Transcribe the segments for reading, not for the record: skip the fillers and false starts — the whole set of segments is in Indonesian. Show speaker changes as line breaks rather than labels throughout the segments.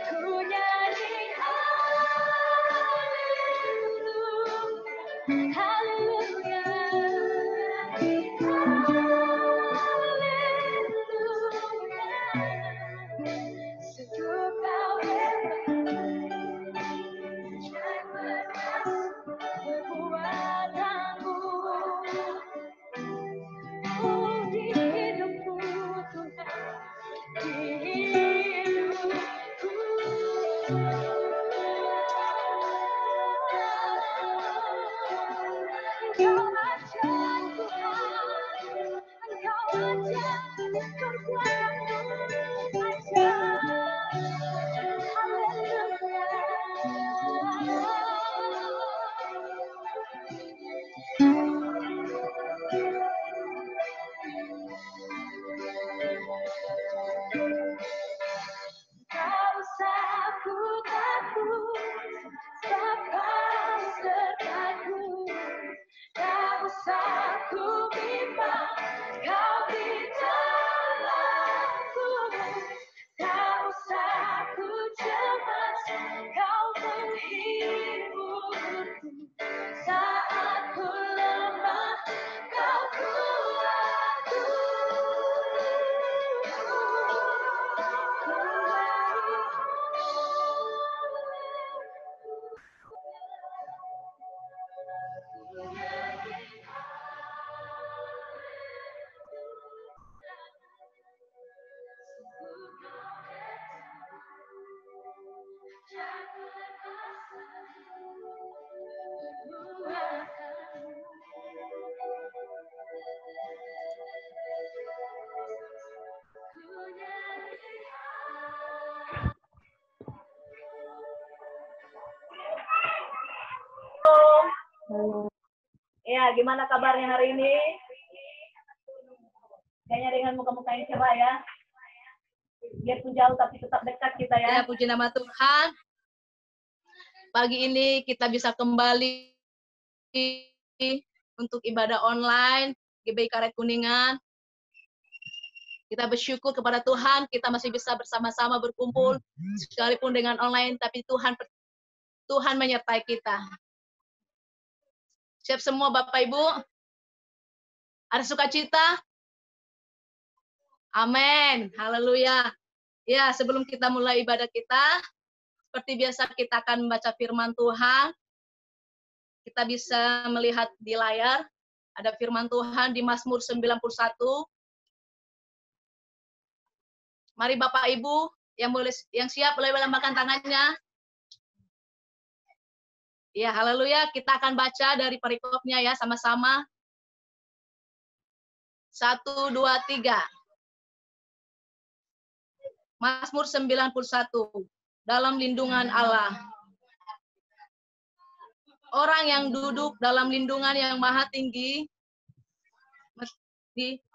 Ku nyanyi haleluya, haleluya. Sungguh kau hebat, kekuatanmu di hidupku Tuhan, di hidupku. Engkau ajaib Tuhan, Engkau ajaib, kekuatanmu ajaib. Tak usah ku takut, sebab Kau sertaku. Tak usah ku bimbang, Kau di dalamku. Tak usah ku cemas, Kau menghiburku. Saat ku lemah, Kau kuatku. Ya, gimana kabarnya hari ini? Kayaknya dengan muka-muka yang cerah ya. Biarpun jauh tapi tetap dekat kita ya.
Ya, puji nama Tuhan. Pagi ini kita bisa kembali untuk ibadah online GBI Karet Kuningan. Kita bersyukur kepada Tuhan, kita masih bisa bersama-sama berkumpul, sekalipun dengan online, tapi Tuhan menyertai kita. Siap semua Bapak Ibu? Ada sukacita? Amin. Haleluya. Ya, sebelum kita mulai ibadah kita, seperti biasa kita akan membaca firman Tuhan. Kita bisa melihat di layar, ada firman Tuhan di Mazmur 91. Mari Bapak Ibu yang siap boleh melambaikan tangannya. Ya, haleluya. Kita akan baca dari perikopnya ya sama-sama. 1, 2, 3. Mazmur 91. Dalam lindungan Allah. Orang yang duduk dalam lindungan yang maha tinggi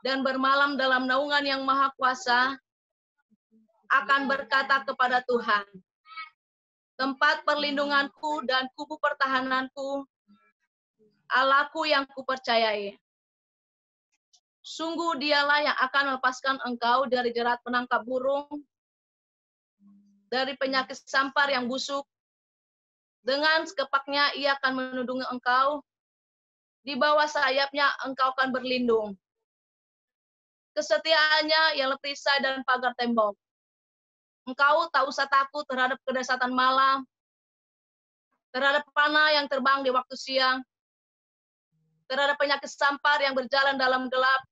dan bermalam dalam naungan yang maha kuasa akan berkata kepada Tuhan, tempat perlindunganku dan kubu pertahananku, Allahku yang kupercayai. Sungguh dialah yang akan melepaskan engkau dari jerat penangkap burung, dari penyakit sampar yang busuk. Dengan sekepaknya ia akan melindungi engkau, di bawah sayapnya engkau akan berlindung. Kesetiaannya ialah perisai dan pagar tembok. Engkau tak usah takut terhadap kedahsyatan malam, terhadap panah yang terbang di waktu siang, terhadap penyakit sampar yang berjalan dalam gelap,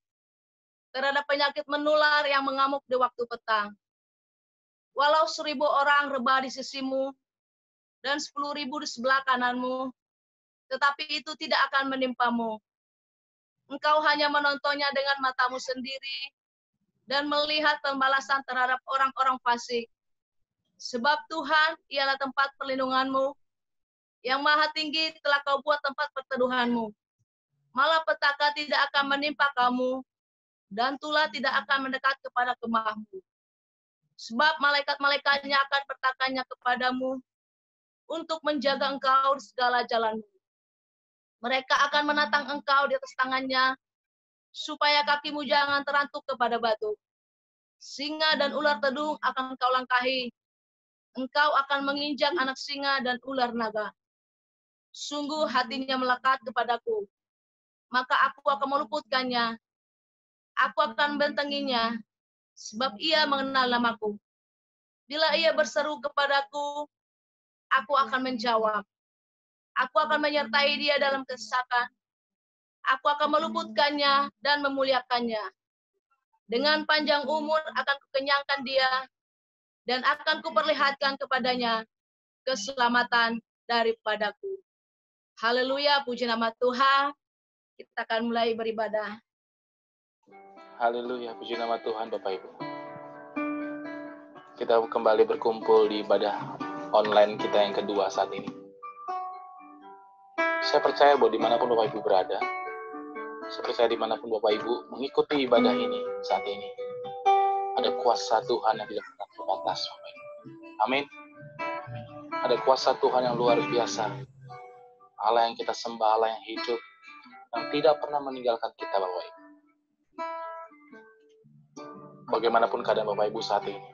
terhadap penyakit menular yang mengamuk di waktu petang. Walau 1000 orang rebah di sisimu, dan 10.000 di sebelah kananmu, tetapi itu tidak akan menimpamu. Engkau hanya menontonnya dengan matamu sendiri, dan melihat pembalasan terhadap orang-orang fasik. Sebab Tuhan ialah tempat perlindunganmu, yang maha tinggi telah kau buat tempat perteduhanmu. Malapetaka tidak akan menimpa kamu, dan tulah tidak akan mendekat kepada kemahmu. Sebab malaikat-malaikatnya akan bertakannya kepadamu, untuk menjaga engkau di segala jalanmu. Mereka akan menatang engkau di atas tangannya, supaya kakimu jangan terantuk kepada batu. Singa dan ular tedung akan kau langkahi, Engkau akan menginjak anak singa dan ular naga. Sungguh hatinya melekat kepadaku. Maka aku akan meluputkannya. Aku akan bentenginya, sebab ia mengenal namaku. Bila ia berseru kepadaku, aku akan menjawab. Aku akan menyertai dia dalam kesesakan. Aku akan meluputkannya dan memuliakannya. Dengan panjang umur akan kukenyangkan dia, dan akan kuperlihatkan kepadanya keselamatan daripadaku. Haleluya, puji nama Tuhan. Kita akan mulai beribadah.
Haleluya, puji nama Tuhan Bapak Ibu. Kita kembali berkumpul di ibadah online kita yang kedua saat ini. Saya percaya bahwa dimanapun Bapak Ibu berada, saya percaya dimanapun Bapak Ibu mengikuti ibadah ini saat ini, ada kuasa Tuhan yang tidak pernah terbatas, Bapak Ibu. Amin. Ada kuasa Tuhan yang luar biasa. Allah yang kita sembah, Allah yang hidup, yang tidak pernah meninggalkan kita, Bapak Ibu. Bagaimanapun keadaan Bapak Ibu saat ini,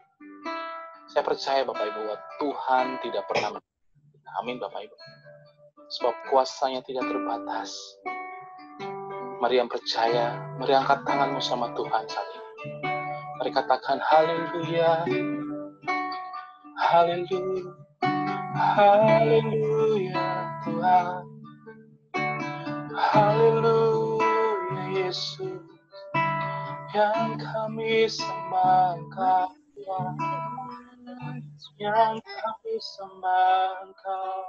saya percaya Bapak Ibu bahwa Tuhan tidak pernah meninggalkan kita. Amin Bapak Ibu. Sebab kuasanya tidak terbatas. Mari yang percaya, mari angkat tanganmu sama Tuhan saat ini. Mari katakan haleluya, haleluya, haleluya Tuhan, haleluya Yesus, yang kami sembah Engkau, yang kami sembah Engkau.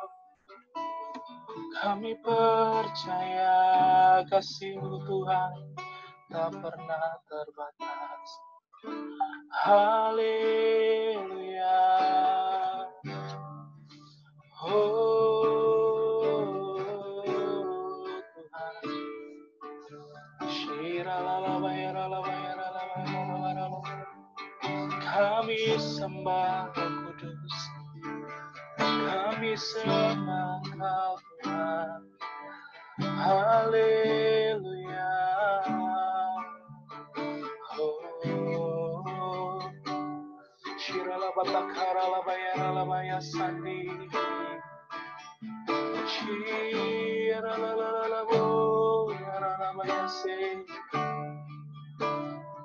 Kami percaya kasih-Mu Tuhan tak pernah terbatas. Haleluya. Oh Tuhan. Kami sembah Roh Kudus. Kami sembah Engkau Tuhan. Haleluya. Oh, Shirala Batakara Labaya Labaya Sandi. Shirala Labo Yarabaya Se.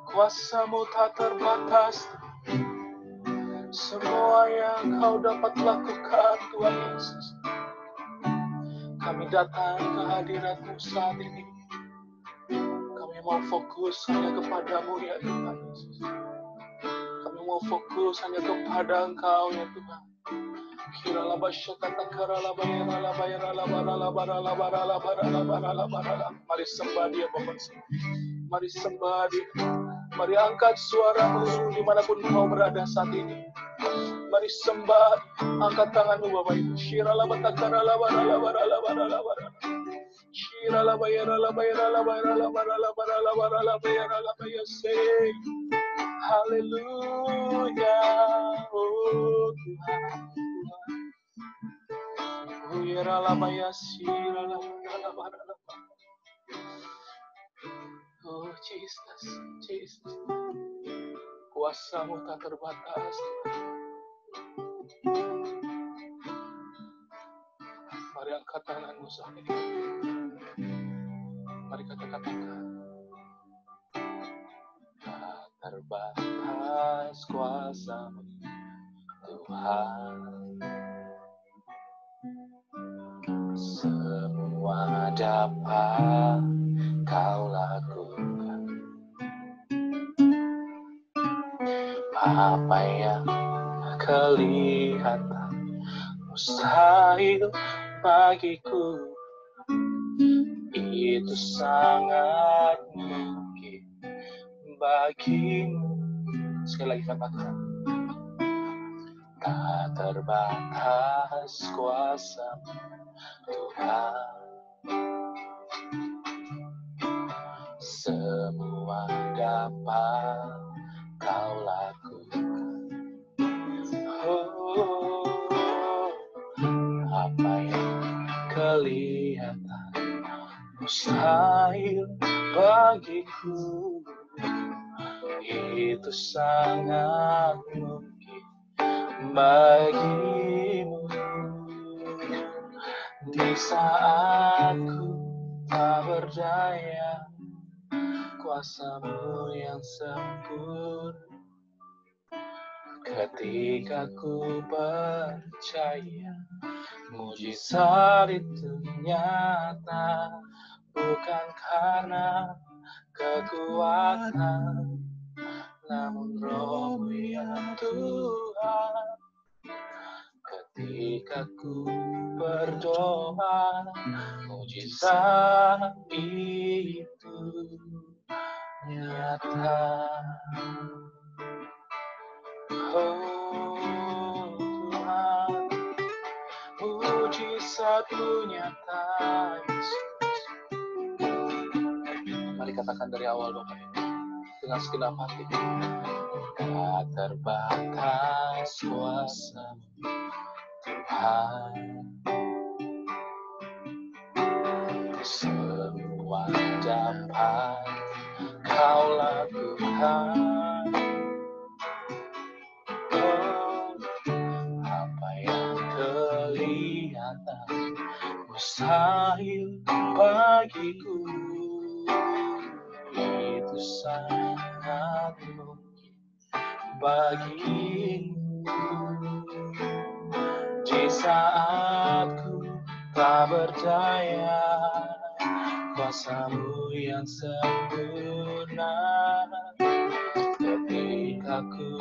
Kuasa-Mu tak terbatas. Semua yang Kau dapat lakukan, Tuhan Yesus. Kami datang ke hadirat-Mu saat ini. Kami mau fokus hanya kepada-Mu ya Tuhan Yesus. Kami mau fokus hanya kepada Engkau ya Tuhan. Mari sembah Dia Bapak. Mari sembah Dia. Mari angkat suara-Mu dimanapun Kau berada saat ini. Mari sembah, angkat tanganmu Bapak Ibu. Haleluya, oh Tuhan. Oh Jesus, Jesus. Kuasa-Mu tak terbatas. Mari angkat tanganmu saat ini. Mari katakan tak terbatas kuasa-Mu Tuhan. Semua dapat Kau lakukan. Apa yang kelihatan mustahil bagiku, itu sangat mungkin bagimu. Sekali lagi katakan, tak terbatas kuasa Tuhan. Semua dapat Kau lakukan. Oh, apa yang kelihatan mustahil bagiku, itu sangat mungkin bagimu. Di saat ku tak berdaya, kuasa-Mu yang sempurna. Ketika ku percaya, mujizat itu nyata, bukan karena kekuatan, namun Roh-Mu ya Tuhan. Ketika ku berdoa, mujizat itu nyata. Oh Tuhan, mujizat-Mu nyata, Yesus. Mari katakan dari awal Bapak Ibu, dengan segenap hati. Tak terbatas kuasa-Mu Tuhan, semua dapat Kau lakukan. Oh, apa yang kelihatan mustahil bagiku, itu sangat mungkin bagimu. Di saat ku tak berdaya, kuasa-Mu yang sempurna. Ketika ku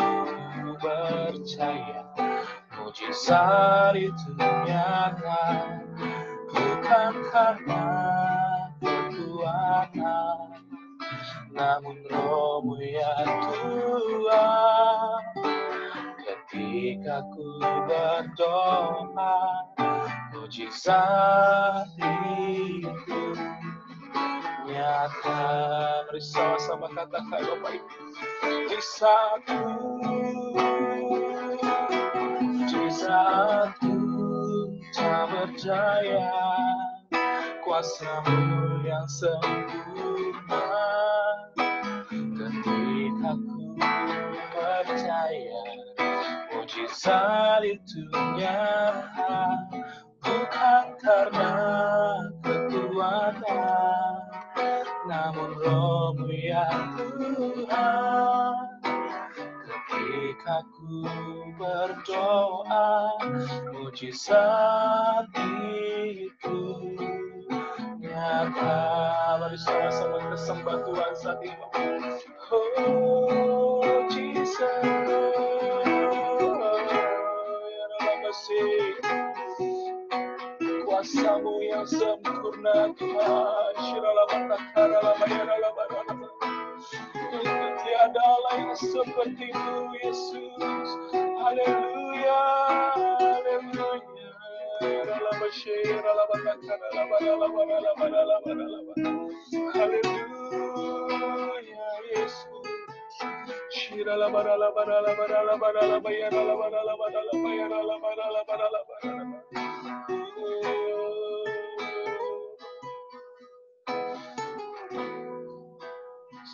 percaya, mujizat itu nyata, bukan karena kekuatan, namun Roh-Mu ya Tuhan. Ketika ku berdoa, mujizat itu nyata. Mari sama-sama katakan Bapak Ibu. Di saat ku tak berdaya, kuasa-Mu yang sempurna. Ketika ku percaya, mujizat itu nyata, bukan karena kekuatan, namun Roh-Mu ya Tuhan. Ketika ku berdoa, mujizat itu nyata. Mari sama-sama kita sembah Tuhan saat ini. Oh Jesus, ya dalam kasih, kuasa-Mu yang sempurna Tuhan. Itu tiada Allah yang seperti-Mu Yesus. Haleluya, haleluya. Haleluya Yesus.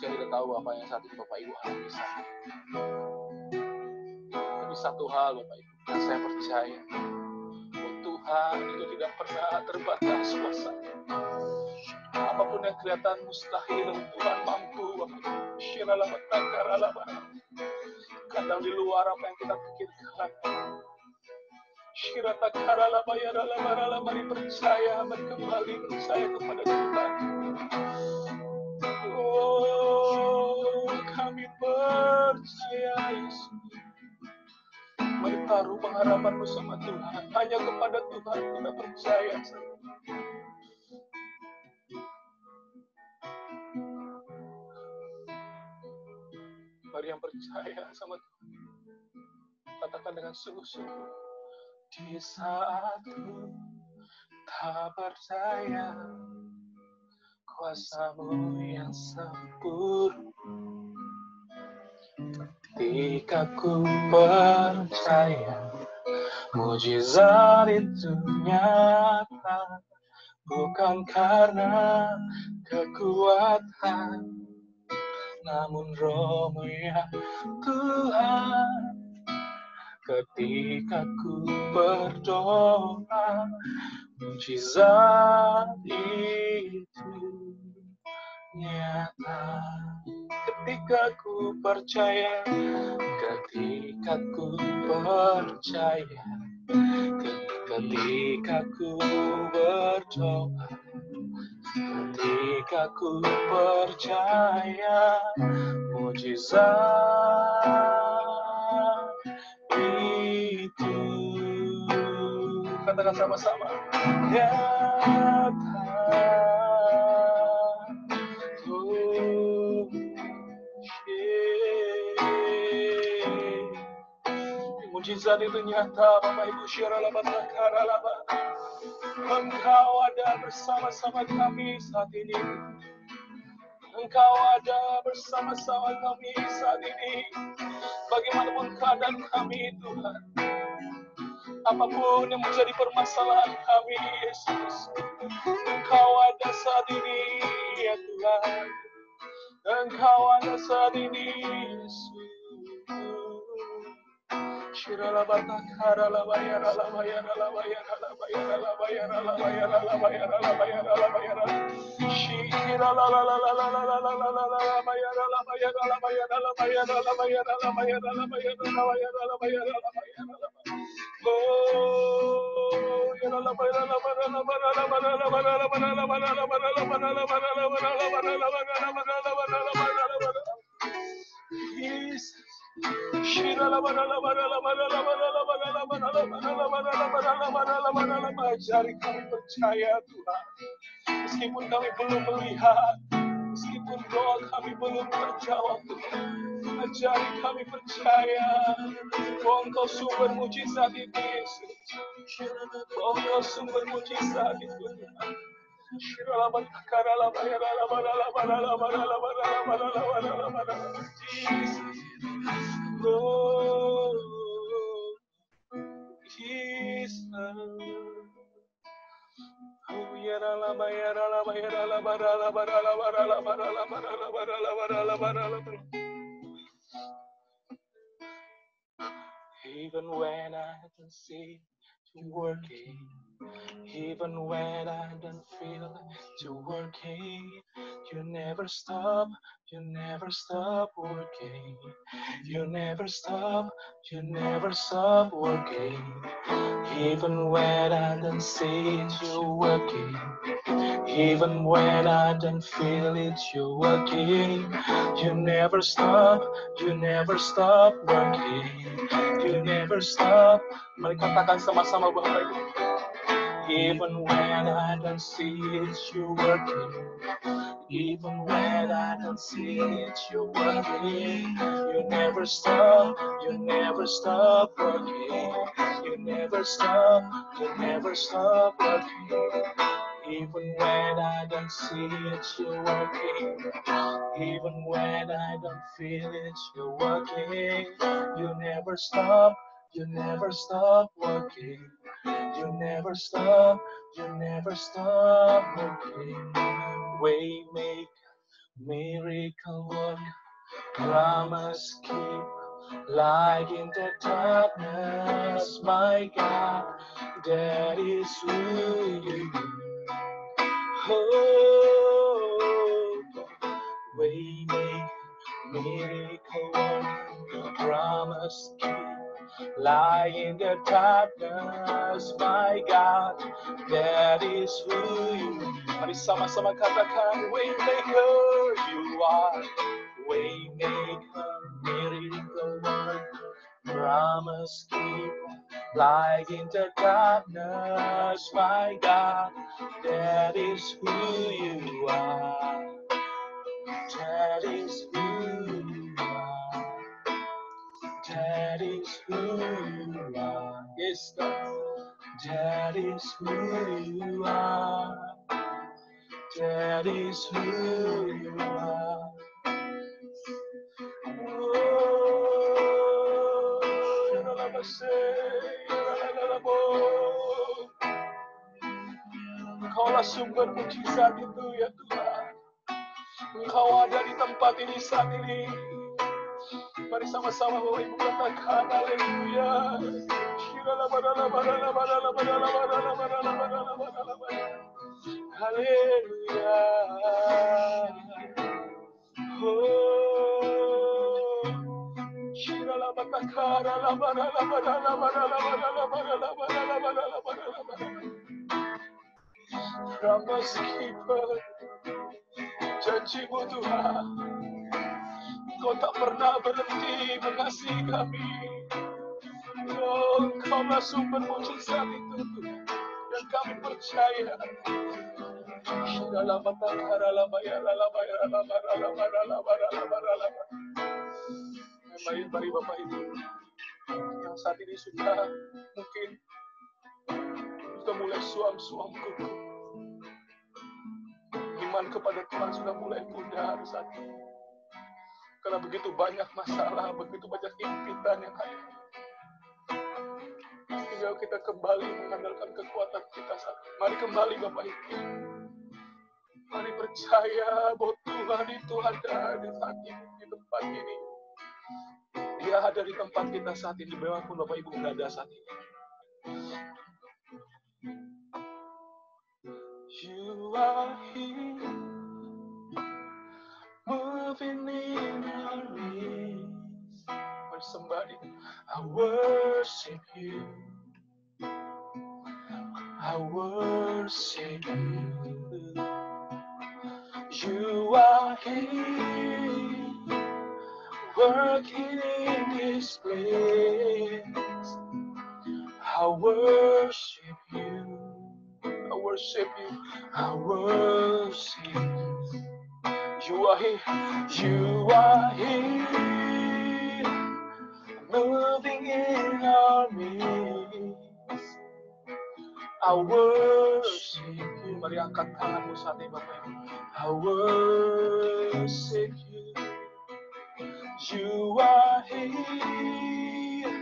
Saya tidak tahu apa yang saat ini Bapak Ibu alami saat ini. Tapi satu hal Bapak Ibu yang saya percaya, Tuhan itu tidak pernah terbatas kuasa-Nya. Apapun yang kelihatan mustahil, Tuhan mampu Bapak Ibu. Kadang di luar apa yang kita pikirkan. Mari percaya, mari kembali percaya kepada Tuhan. Oh, kami percaya Yesus. Mari taruh pengharapanmu sama Tuhan. Hanya kepada Tuhan kita percaya. Mari yang percaya sama Tuhan, katakan dengan sungguh-sungguh. Di saat ku tak percaya, kuasa-Mu yang sempurna. Ketika ku percaya, mujizat itu nyata, bukan karena kekuatan, namun Roh-Mu ya Tuhan. ketika ku berdoa, mujizat itu nyata. Ketika ku percaya, ketika ku percaya, ketika ku berdoa, ketika ku percaya, mujizat itu. Katakan sama-sama, nyata. Mujizat itu nyata, Bapak Ibu. Engkau ada bersama-sama kami saat ini. Engkau ada bersama-sama kami saat ini. Bagaimanapun keadaan kami, Tuhan. Apapun yang menjadi permasalahan kami, Yesus. Engkau ada saat ini, ya Tuhan. Engkau ada saat ini, Yesus. Ajari kami percaya, Tuhan. Meskipun kami belum melihat, meskipun doa kami belum terjawab, Tuhan. Ajari kami percaya bahwa Engkau sumber mujizat itu, Yesus. Bahwa Engkau sumber mujizat itu, Tuhan. Even when I don't see you working, even when I don't feel you working, you never stop working. You never stop working. Even when I don't see you working, even when I don't feel it, you're working. You never stop working. You never stop. Mari katakan sama-sama, Bapak Ibu. Even when I don't see it, you're working. Even when I don't see it, you're working. You never stop working. You never stop working. Even when I don't see it, you're working. Even when I don't feel it, you're working. You never stop working. You never stop working. Way make, miracle work, promise keep, light in the darkness, my God, that is who you are. Oh, way make, miracle work, promise keep, light in the darkness, my God, that is who you are. Mari sama-sama katakan, Waymaker you are. Waymaker, miracle work, promise keep, light in the darkness, my God, that is who you are. That is who you are. That is who you are. Yes, God. That is who you are. That is who you are. Engkaulah sumber mujizat itu, ya Tuhan. Engkau ada di tempat ini saat ini. Mari sama-sama Bapak Ibu katakan haleluya. Haleluya. Promise keeper, janjimu Tuhan, Kau tak pernah berhenti mengasihi kami. Oh, Engkaulah sumber mujizat itu Tuhan, dan kami percaya. Mari Bapak Ibu yang saat ini sudah mungkin sudah mulai suam-suam kuku, iman kepada Tuhan sudah mulai pudar saat ini. Karena begitu banyak masalah, begitu banyak impitan yang ada. Tinggal kita kembali mengandalkan kekuatan kita saat ini. Mari kembali Bapak Ibu. Mari percaya bahwa Tuhan itu ada di saat ini, di tempat ini. Dia ada di tempat kita saat ini, dimanapun Bapak Ibu berada saat ini. You are here, moving in our midst. For somebody, I worship you. I worship you. You are here, working in this place. I worship you. I worship you. I worship you. You are here. You are here, moving in our midst. I worship you. Mari angkat tanganmu saat ini Bapak Ibu. I worship you. You are here,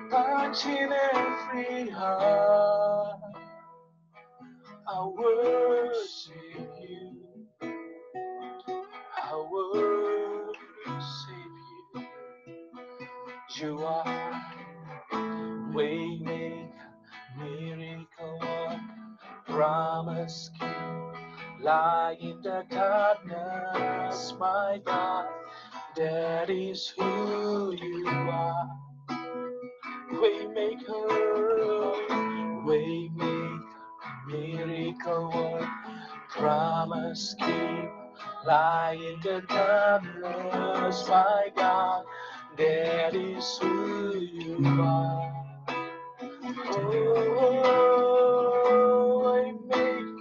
touching every heart. I worship you. I worship you. You are waymaker, miracle worker, promise keeper, light in the darkness, my God. That is who you are. Waymaker, miracle worker, promise keeper, light in the darkness, my God. That is who you are. Oh, waymaker,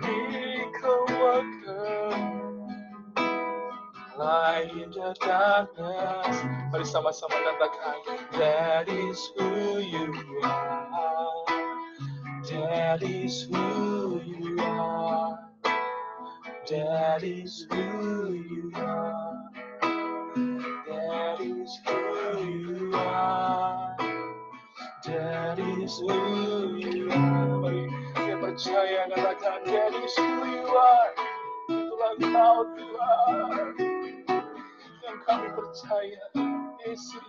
miracle worker, light in the darkness. Mari sama-sama katakan, that is who you are. That is who you are. That is who you are. That is who you are. That is who you are. Mari kita percaya katakan, that is who you are. Itulah Engkau Tuhan yang kami percaya. Yesus.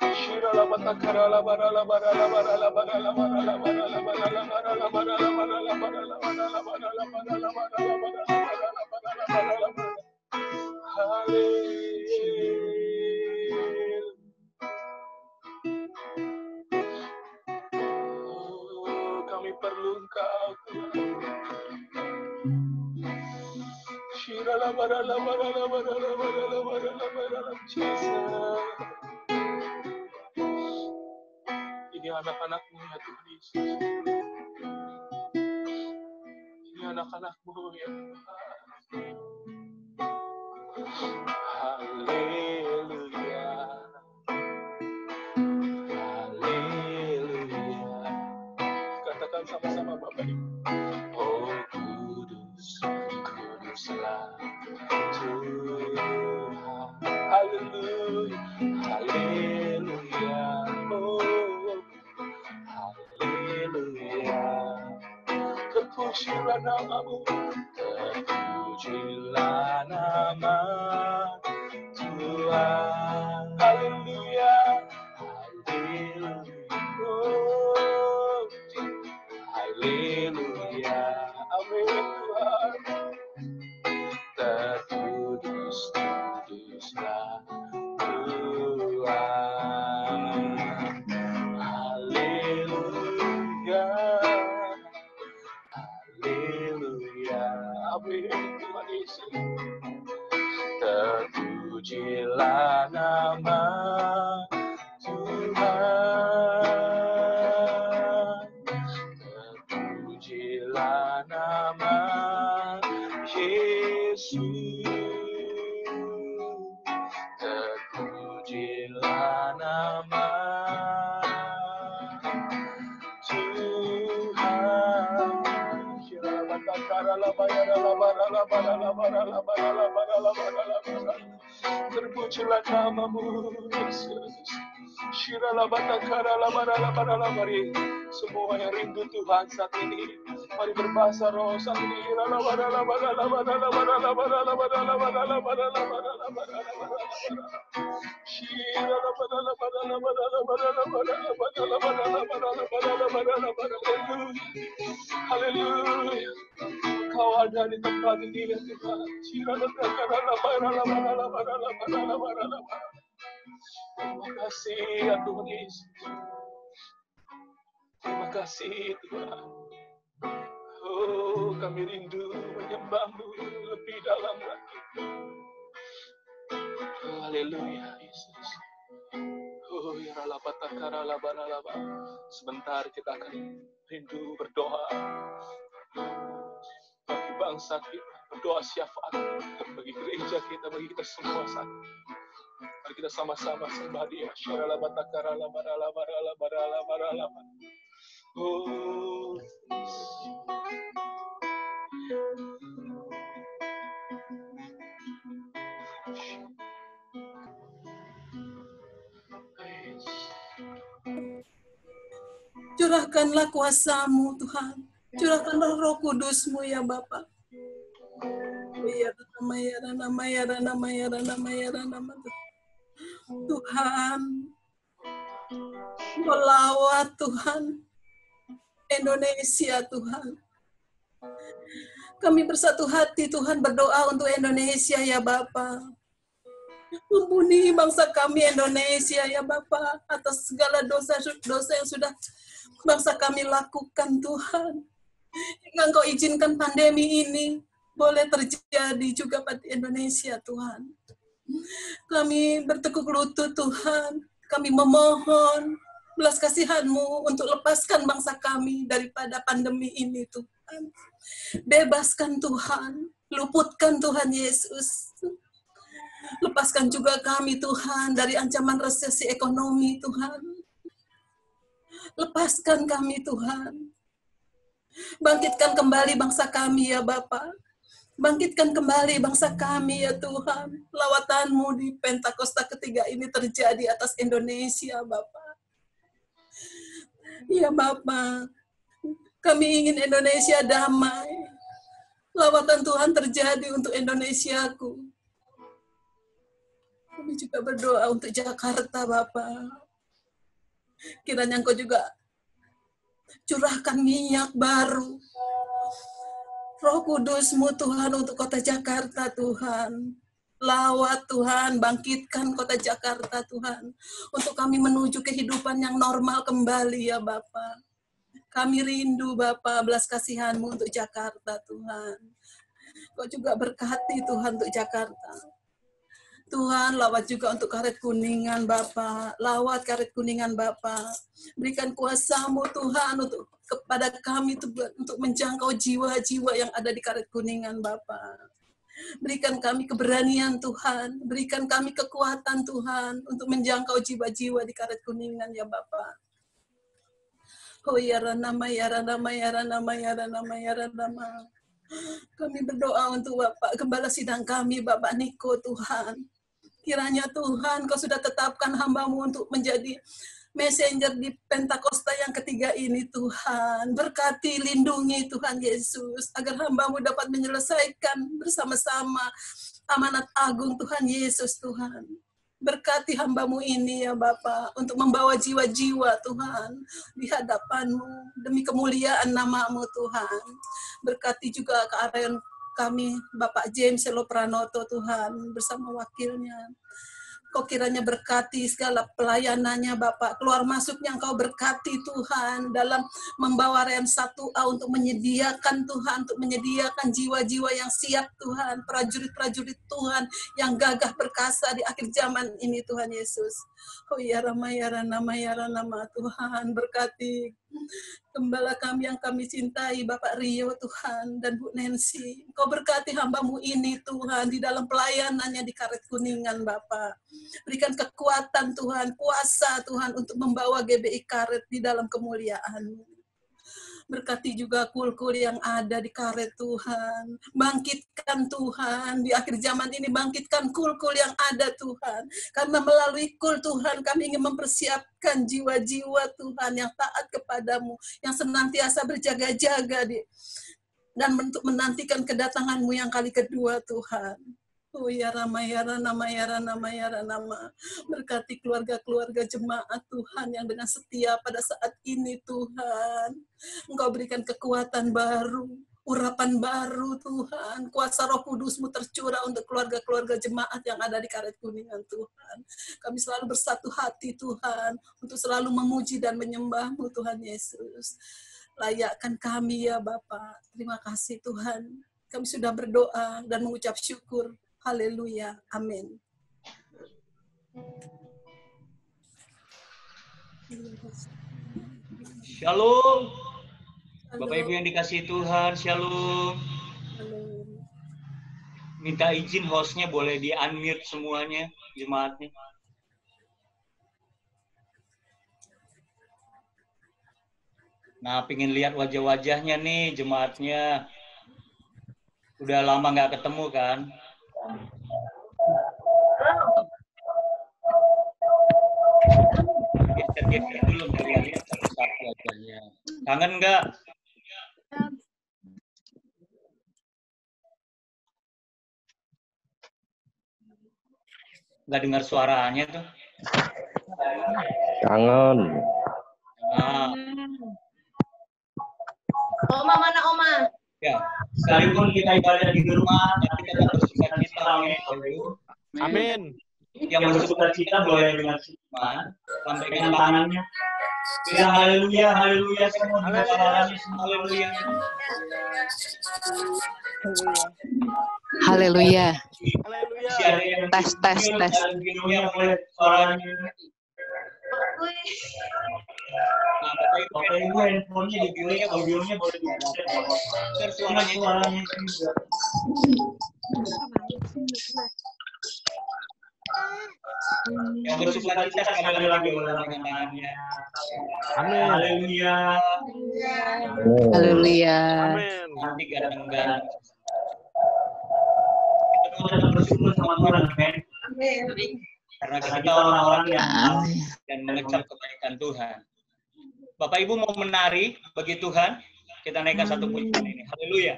Shirala batakara la bara la bara la bara la bara la bara la bara la bara la bara la bara la bara la bara la bara la bara la bara la bara la bara la bara la bara. Haleluya. Kami perlu Engkau Tuhan. Shirala bara la bara la bara la bara la bara la bara la Jesus. Ini anak-anak-Mu ya Tuhan Yesus. Ini anak-anak-Mu ya Tuhan. Haleluya. Haleluya. Katakan sama-sama Bapak Ibu. Oh kudus, kuduslah Tuhan. Haleluya. Haleluya. Oh haleluya. Terpujilah nama-Mu, terpujilah nama Tuhan. Tuhan. Haleluya. Haleluya. Amin Tuhan. Terkudus-kuduslah Tuhan. Haleluya. Haleluya. Amin Tuhan Yesus. Terpujilah nama Tuhan. Terpujilah nama Yesus. Terpujilah nama Tuhan. Terpujilah namamu Yesus. Semua yang rindu Tuhan saat ini, mari berbahasa roh saat ini. Haleluya. Kau ada di tempat ini ya Tuhan. Terima kasih ya Tuhan Yesus. Terima kasih Tuhan. Oh, kami rindu menyembah-Mu lebih dalam lagi. Haleluya Yesus. Oh, ya ralabatakara. Sebentar kita akan rindu berdoa bagi bangsa kita, berdoa syafaat bagi gereja kita, bagi kita semua saat ini. Mari kita sama-sama sembah Dia. Oh,
Curahkanlah kuasa-Mu Tuhan. Curahkanlah Roh Kudus-Mu ya Bapa. Tuhan, melawat Tuhan Indonesia Tuhan. Kami bersatu hati Tuhan berdoa untuk Indonesia ya Bapa. Ampuni bangsa kami Indonesia ya Bapa atas segala dosa-dosa yang sudah bangsa kami lakukan Tuhan. Hingga Engkau izinkan pandemi ini boleh terjadi juga pada Indonesia Tuhan. Kami bertekuk lutut Tuhan. Kami memohon belas kasihan-Mu untuk lepaskan bangsa kami daripada pandemi ini Tuhan. Bebaskan Tuhan. Luputkan Tuhan Yesus. Lepaskan juga kami Tuhan dari ancaman resesi ekonomi Tuhan. Lepaskan kami Tuhan. Bangkitkan kembali bangsa kami ya Bapa. Bangkitkan kembali bangsa kami ya Tuhan. Lawatan-Mu di Pentakosta ketiga ini terjadi atas Indonesia Bapa. Ya Bapa, kami ingin Indonesia damai. Lawatan Tuhan terjadi untuk Indonesiaku. Kami juga berdoa untuk Jakarta, Bapak. Kiranya Engkau juga curahkan minyak baru. Roh Kudus-Mu Tuhan untuk kota Jakarta, Tuhan. Lawat Tuhan, bangkitkan kota Jakarta, Tuhan. Untuk kami menuju kehidupan yang normal kembali, ya Bapak. Kami rindu, Bapak, belas kasihan-Mu untuk Jakarta, Tuhan. Kau juga berkati, Tuhan, untuk Jakarta. Tuhan, lawat juga untuk Karet Kuningan, Bapak. Lawat Karet Kuningan, Bapak. Berikan kuasa-Mu, Tuhan, untuk kepada kami untuk menjangkau jiwa-jiwa yang ada di Karet Kuningan, Bapak. Berikan kami keberanian, Tuhan. Berikan kami kekuatan, Tuhan, untuk menjangkau jiwa-jiwa di Karet Kuningan, ya Bapak. Oh ya Ranama, ya Ranama, ya Ranama, ya Ranama, ya Ranama. Kami berdoa untuk Bapak, Gembala Sidang kami, Bapak Niko, Tuhan. Kiranya Tuhan, Kau sudah tetapkan hamba-Mu untuk menjadi messenger di Pentakosta yang ketiga ini, Tuhan. Berkati, lindungi Tuhan Yesus, agar hamba-Mu dapat menyelesaikan bersama-sama amanat agung Tuhan Yesus, Tuhan. Berkati hamba-Mu ini ya Bapa, untuk membawa jiwa-jiwa Tuhan di hadapan-Mu, demi kemuliaan nama-Mu Tuhan. Berkati juga keadaan kami, Bapak James Selo Pranoto Tuhan, bersama wakilnya. Kau kiranya berkati segala pelayanannya Bapak, keluar masuknya Engkau berkati Tuhan, dalam membawa Rem 1A untuk menyediakan Tuhan, untuk menyediakan jiwa-jiwa yang siap Tuhan, prajurit-prajurit Tuhan yang gagah perkasa di akhir zaman ini Tuhan Yesus. Oh ya nama Tuhan, berkati Gembala kami yang kami cintai, Bapak Rio Tuhan, dan Bu Nancy. Kau berkati hamba-Mu ini Tuhan, di dalam pelayanannya di Karet Kuningan Bapak. Berikan kekuatan Tuhan, kuasa Tuhan untuk membawa GBI Karet di dalam kemuliaan-Mu. Berkati juga kul-kul yang ada di Karet Tuhan. Bangkitkan Tuhan, di akhir zaman ini bangkitkan kul-kul yang ada Tuhan. Karena melalui kul Tuhan kami ingin mempersiapkan jiwa-jiwa Tuhan yang taat kepadamu, yang senantiasa berjaga-jaga dan untuk menantikan kedatangan-Mu yang kali kedua Tuhan. Oh ya Rama. Berkati keluarga-keluarga jemaat Tuhan yang dengan setia pada saat ini Tuhan. Engkau berikan kekuatan baru, urapan baru Tuhan. Kuasa Roh Kudus-Mu tercurah untuk keluarga-keluarga jemaat yang ada di Karet Kuningan Tuhan. Kami selalu bersatu hati Tuhan untuk selalu memuji dan menyembah-Mu Tuhan Yesus. Layakkan kami ya Bapa. Terima kasih Tuhan. Kami sudah berdoa dan mengucap syukur. Haleluya. Amin.
Shalom. Bapak Ibu yang dikasihi Tuhan, shalom. Minta izin hostnya boleh di-unmute semuanya, jemaatnya. Nah, pengen lihat wajah-wajahnya nih, jemaatnya. Udah lama nggak ketemu kan? Geser-geser dulu, lihat satu-satu wajahnya. Kangen nggak? Nggak dengar suaranya tuh.
Kangen.
Nah,
Oma mana Oma?
ya, sekalipun kita ibadah di rumah, tapi tetap bersuka-cita,
Amin.
Yang bersuka-cita boleh dengan firman, sampaikan tangannya. Bilang haleluya, haleluya, semua haleluya.
Haleluya.
Haleluya.
Tes.
Boleh suaranya. Nah, Bapak Ibu handphonenya di videonya, audionya boleh di suaranya juga. Yang bersuka-cita sekali lagi ulangkan tangannya.
Amin.
Haleluya.
Haleluya.
Amin.
Nanti ganteng-ganteng. Kita tetap bersyukur sama Tuhan, amin. Karena kita orang-orang yang taat dan mengecap kebaikan Tuhan. Bapak Ibu mau menari bagi Tuhan, kita naikkan satu pujian ini. Haleluya.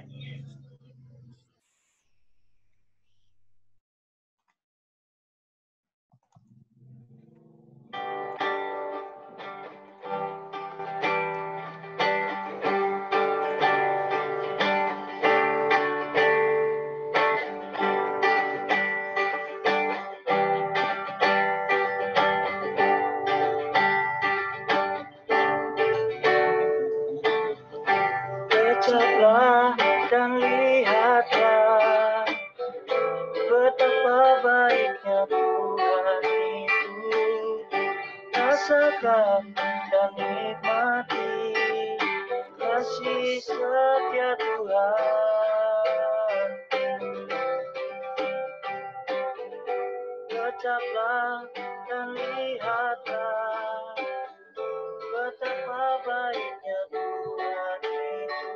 Kecaplah dan lihatlah betapa baiknya Tuhan itu. Rasakan dan nikmati kasih setia Tuhan. Kecaplah dan lihatlah betapa baiknya Tuhan itu.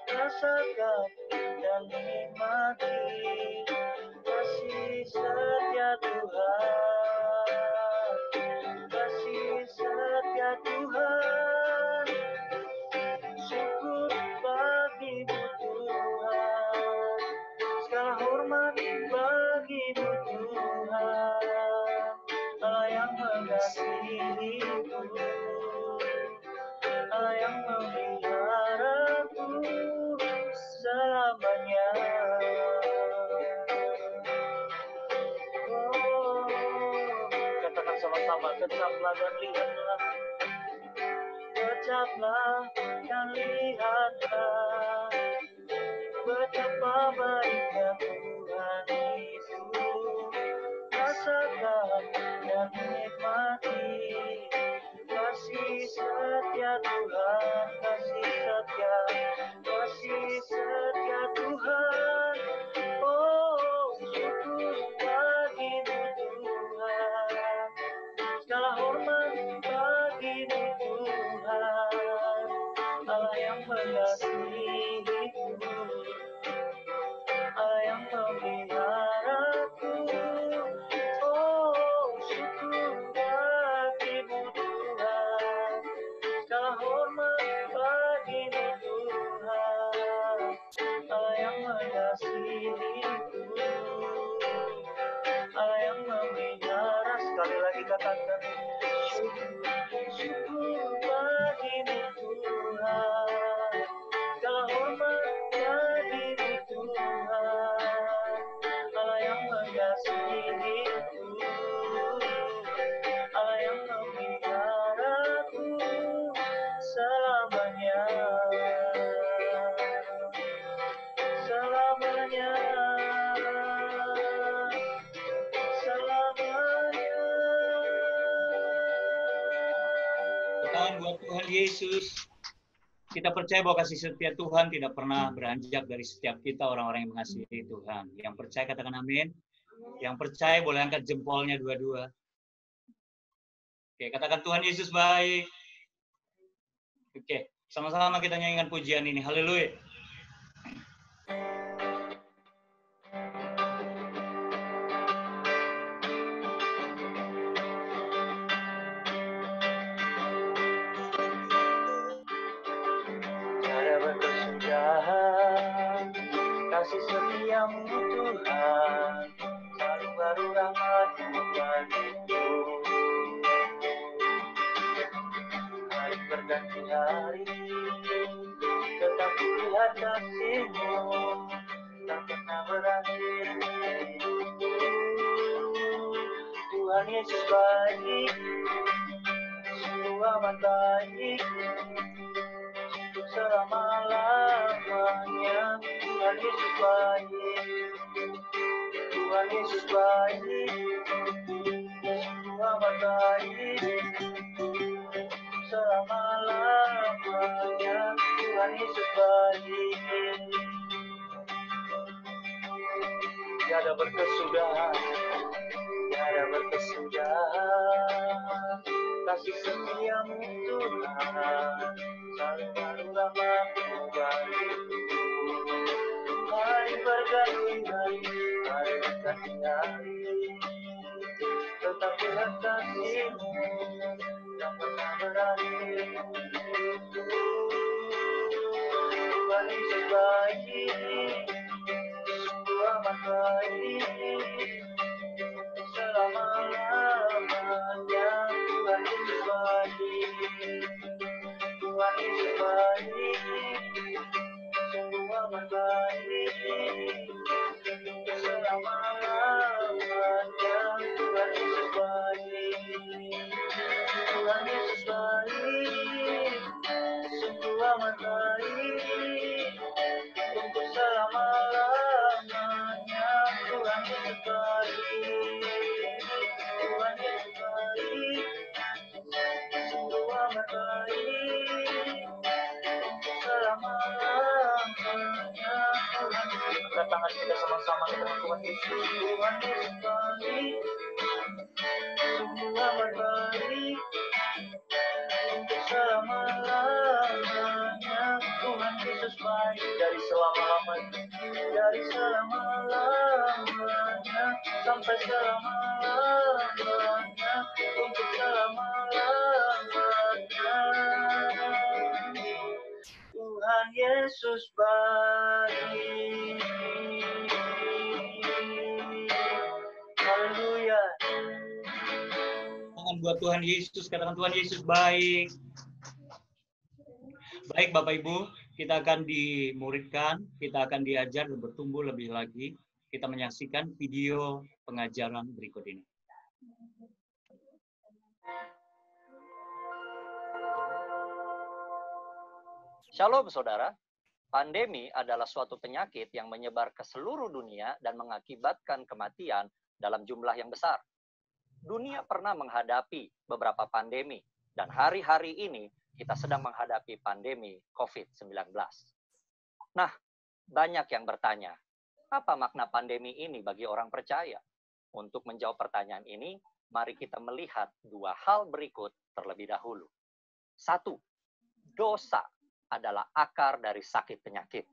Rasakan dan nikmati kasih setia Tuhan. Kasih setia Tuhan. Syukur bagi-Mu Tuhan. Segala hormat bagi-Mu Tuhan. Allah yang memeliharaku selamanya. Oh, katakan sama-sama, kecaplah dan lihatlah. Kecaplah dan lihatlah betapa baiknya Tuhan Yesus. Rasakan dan nikmati kasih setia Tuhan, kasih setia Tuhan. Oh, syukur bagimu Tuhan, segala hormat bagimu Tuhan, Allah yang mengasihiku, Allah yang memeliharaku. Oh, syukur bagimu Tuhan, segala hormat bagimu Tuhan, Allah yang mengasihiku, Allah yang memelihara. Sekali lagi katakan, syukur bagimu Tuhan, segala hormat bagimu Tuhan, Allah yang mengasihiku, Allah yang memeliharaku selamanya, selamanya, selamanya. Tuhan, buat Tuhan Yesus, kita percaya bahwa kasih setia Tuhan tidak pernah beranjak dari setiap kita orang-orang yang mengasihi Tuhan. Yang percaya katakan amin. Yang percaya boleh angkat jempolnya dua-dua. Oke, katakan Tuhan Yesus baik. Oke, sama-sama kita nyanyikan pujian ini. Haleluya. Kasih setiamu Tuhan, selalu baru rahmat-Mu bagiku. Hari berganti hari, tetap kulihat kasih-Mu, tak pernah berakhir. Tuhan Yesus baik, sungguh amat baik, selama-lamanya. Tuhan Yesus baik, Tuhan Yesus baik, sungguh amat baik, selama-lamanya. Tuhan Yesus baik, tiada berkesudahan, tiada berkesudahan. Kasih setiamu Tuhan, selalu baru rahmat-Mu bagiku. Hari berganti hari, hari berganti hari, tetap lihat kasih-Mu, tak pernah berakhir. Tuhan Yesus baik, sungguh amat baik, selama-lamanya. Tuhan Yesus baik, Tuhan Yesus baik, sungguh amat baik, selama-lamanya. Tuhan Yesus baik, Tuhan Yesus baik, sungguh amat baik, untuk selama-lamanya. Tuhan Yesus baik, Tuhan Yesus baik, sungguh amat baik, untuk selama-lamanya. Angkat tangan kita sama-sama dengan Tuhan Yesus. Tuhan Yesus baik, sungguh amat baik, untuk selama-lamanya. Tuhan Yesus baik, dari selama-lamanya, dari selama-lamanya sampai selama-lamanya, untuk selama-lamanya. Tuhan Yesus baik. Haleluya. Tangan buat Tuhan Yesus, katakan Tuhan Yesus baik. Baik Bapak Ibu, kita akan dimuridkan, kita akan diajar dan bertumbuh lebih lagi. Kita menyaksikan video pengajaran berikut ini.
Shalom saudara, pandemi adalah suatu penyakit yang menyebar ke seluruh dunia dan mengakibatkan kematian dalam jumlah yang besar. Dunia pernah menghadapi beberapa pandemi, dan hari-hari ini kita sedang menghadapi pandemi COVID-19. Nah, banyak yang bertanya, apa makna pandemi ini bagi orang percaya? Untuk menjawab pertanyaan ini, mari kita melihat dua hal berikut terlebih dahulu. Satu, dosa adalah akar dari sakit penyakit.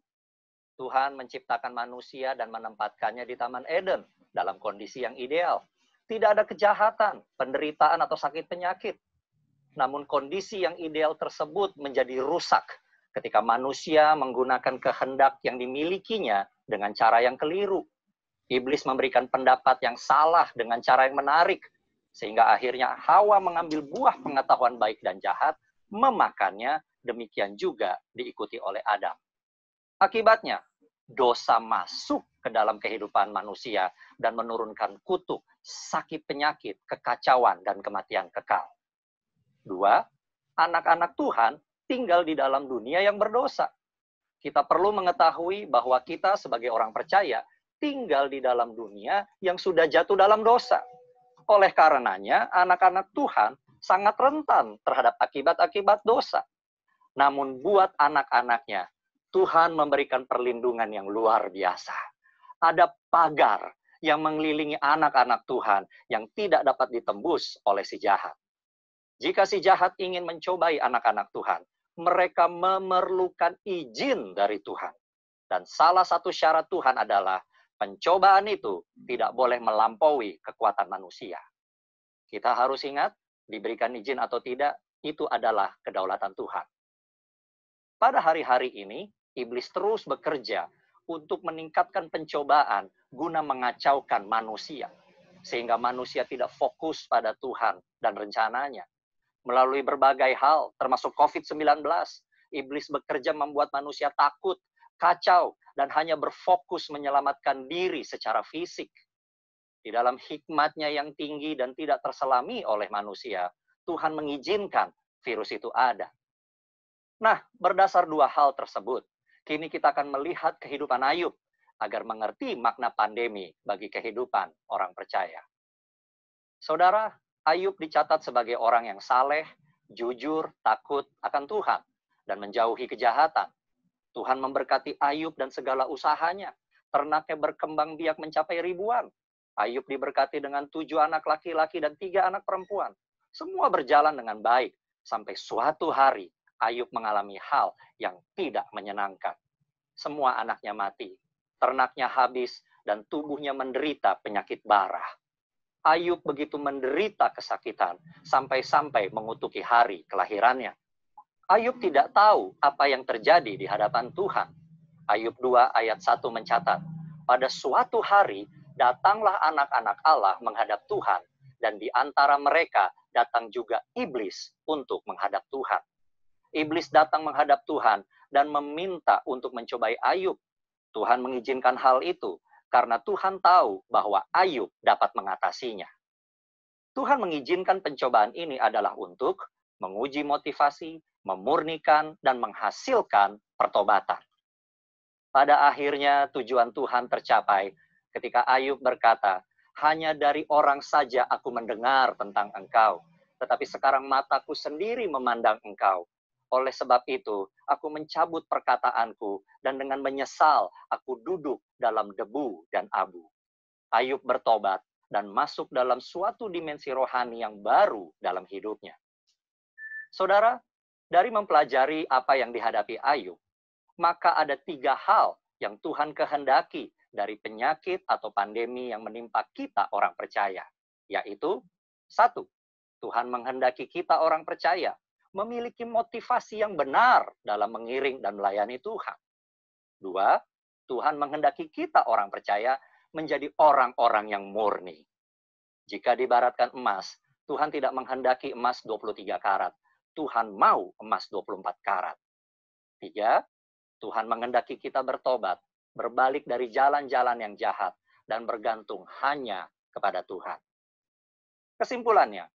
Tuhan menciptakan manusia dan menempatkannya di Taman Eden dalam kondisi yang ideal. Tidak ada kejahatan, penderitaan, atau sakit penyakit. Namun kondisi yang ideal tersebut menjadi rusak ketika manusia menggunakan kehendak yang dimilikinya dengan cara yang keliru. Iblis memberikan pendapat yang salah dengan cara yang menarik, sehingga akhirnya Hawa mengambil buah pengetahuan baik dan jahat, memakannya, demikian juga diikuti oleh Adam. Akibatnya, dosa masuk ke dalam kehidupan manusia dan menurunkan kutuk, sakit penyakit, kekacauan, dan kematian kekal. Dua, anak-anak Tuhan tinggal di dalam dunia yang berdosa. Kita perlu mengetahui bahwa kita sebagai orang percaya tinggal di dalam dunia yang sudah jatuh dalam dosa. Oleh karenanya, anak-anak Tuhan sangat rentan terhadap akibat-akibat dosa. Namun buat anak-anaknya, Tuhan memberikan perlindungan yang luar biasa. Ada pagar yang mengelilingi anak-anak Tuhan yang tidak dapat ditembus oleh si jahat. Jika si jahat ingin mencobai anak-anak Tuhan, mereka memerlukan izin dari Tuhan. Dan salah satu syarat Tuhan adalah pencobaan itu tidak boleh melampaui kekuatan manusia. Kita harus ingat, diberikan izin atau tidak, itu adalah kedaulatan Tuhan. Pada hari-hari ini, iblis terus bekerja untuk meningkatkan pencobaan guna mengacaukan manusia. Sehingga manusia tidak fokus pada Tuhan dan rencananya. Melalui berbagai hal, termasuk COVID-19, iblis bekerja membuat manusia takut, kacau, dan hanya berfokus menyelamatkan diri secara fisik. Di dalam hikmatnya yang tinggi dan tidak terselami oleh manusia, Tuhan mengizinkan virus itu ada. Nah, berdasar dua hal tersebut, kini kita akan melihat kehidupan Ayub agar mengerti makna pandemi bagi kehidupan orang percaya. Saudara, Ayub dicatat sebagai orang yang saleh, jujur, takut akan Tuhan, dan menjauhi kejahatan. Tuhan memberkati Ayub dan segala usahanya. Ternaknya berkembang biak mencapai ribuan. Ayub diberkati dengan 7 anak laki-laki dan 3 anak perempuan. Semua berjalan dengan baik, sampai suatu hari Ayub mengalami hal yang tidak menyenangkan. Semua anaknya mati, ternaknya habis, dan tubuhnya menderita penyakit bara. Ayub begitu menderita kesakitan, sampai-sampai mengutuki hari kelahirannya. Ayub tidak tahu apa yang terjadi di hadapan Tuhan. Ayub 2 ayat 1 mencatat, pada suatu hari datanglah anak-anak Allah menghadap Tuhan, dan di antara mereka datang juga iblis untuk menghadap Tuhan. Iblis datang menghadap Tuhan dan meminta untuk mencobai Ayub. Tuhan mengizinkan hal itu karena Tuhan tahu bahwa Ayub dapat mengatasinya. Tuhan mengizinkan pencobaan ini adalah untuk menguji motivasi, memurnikan, dan menghasilkan pertobatan. Pada akhirnya tujuan Tuhan tercapai ketika Ayub berkata, hanya dari orang saja aku mendengar tentang engkau, tetapi sekarang mataku sendiri memandang engkau. Oleh sebab itu, aku mencabut perkataanku, dan dengan menyesal, aku duduk dalam debu dan abu. Ayub bertobat, dan masuk dalam suatu dimensi rohani yang baru dalam hidupnya. Saudara, dari mempelajari apa yang dihadapi Ayub, maka ada 3 hal yang Tuhan kehendaki dari penyakit atau pandemi yang menimpa kita orang percaya. Yaitu, 1, Tuhan menghendaki kita orang percaya memiliki motivasi yang benar dalam mengiring dan melayani Tuhan. 2, Tuhan menghendaki kita orang percaya menjadi orang-orang yang murni. Jika diibaratkan emas, Tuhan tidak menghendaki emas 23 karat. Tuhan mau emas 24 karat. 3, Tuhan menghendaki kita bertobat, berbalik dari jalan-jalan yang jahat, dan bergantung hanya kepada Tuhan. Kesimpulannya,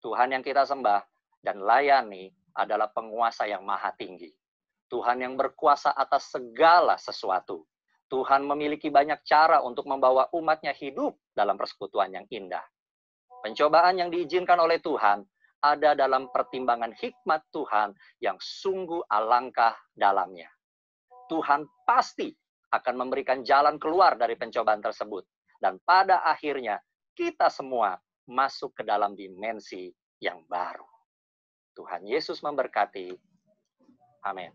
Tuhan yang kita sembah dan layani adalah penguasa yang maha tinggi. Tuhan yang berkuasa atas segala sesuatu. Tuhan memiliki banyak cara untuk membawa umatnya hidup dalam persekutuan yang indah. Pencobaan yang diizinkan oleh Tuhan ada dalam pertimbangan hikmat Tuhan yang sungguh alangkah dalamnya. Tuhan pasti akan memberikan jalan keluar dari pencobaan tersebut. Dan pada akhirnya, kita semua masuk ke dalam dimensi yang baru. Tuhan Yesus memberkati. Amin.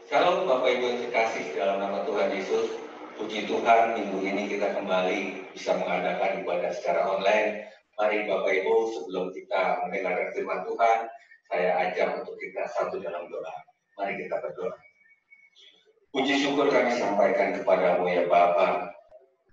Shalom Bapak Ibu yang terkasih dalam nama Tuhan Yesus. Puji Tuhan, minggu ini kita kembali bisa mengadakan ibadah secara online. Mari Bapak Ibu, sebelum kita mendengarkan firman Tuhan, saya ajak untuk kita satu dalam doa. Mari kita berdoa. Puji syukur kami sampaikan kepadamu ya Bapa,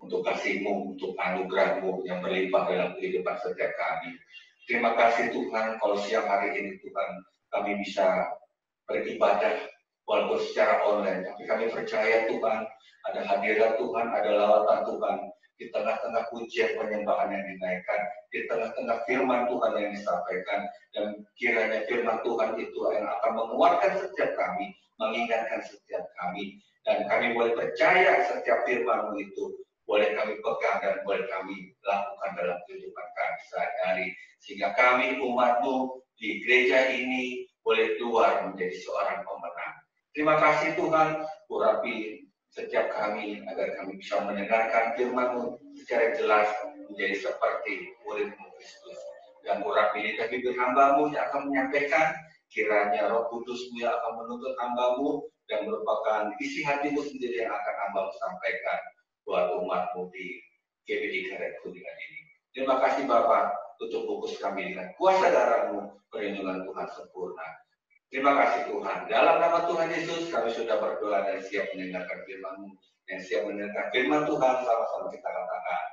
untuk kasih-Mu, untuk anugerah-Mu yang berlimpah dalam kehidupan setiap kami. Terima kasih Tuhan, kalau siang hari ini Tuhan, kami bisa beribadah walaupun secara online, tapi kami percaya Tuhan, ada hadirat Tuhan, ada lawatan Tuhan, di tengah-tengah pujian penyembahan yang dinaikkan, di tengah-tengah firman Tuhan yang disampaikan, dan kiranya firman Tuhan itu yang akan menguatkan setiap kami, mengingatkan setiap kami, dan kami boleh percaya setiap firman-Mu itu, boleh kami pegang dan boleh kami lakukan dalam kehidupan kami sehari-hari, sehingga kami umat-Mu di gereja ini boleh keluar menjadi seorang pemenang. Terima kasih Tuhan, urapi setiap kami agar kami bisa mendengarkan firman-Mu secara jelas menjadi seperti murid-Mu Kristus. Dan urapi lidah bibir hamba-Mu yang akan menyampaikan, kiranya Roh Kudus-Mu yang akan menuntut hamba-Mu dan merupakan isi hati-Mu sendiri yang akan hamba-Mu sampaikan buat umat-Mu di GBI Karet Kuningan ini. Terima kasih Bapak untuk bungkus kami dengan kuasa darah-Mu, perlindungan Tuhan sempurna. Terima kasih Tuhan. Dalam nama Tuhan Yesus kami sudah berdoa dan siap mendengarkan firman-Mu. Dan siap mendengarkan firman Tuhan, sama-sama kita katakan.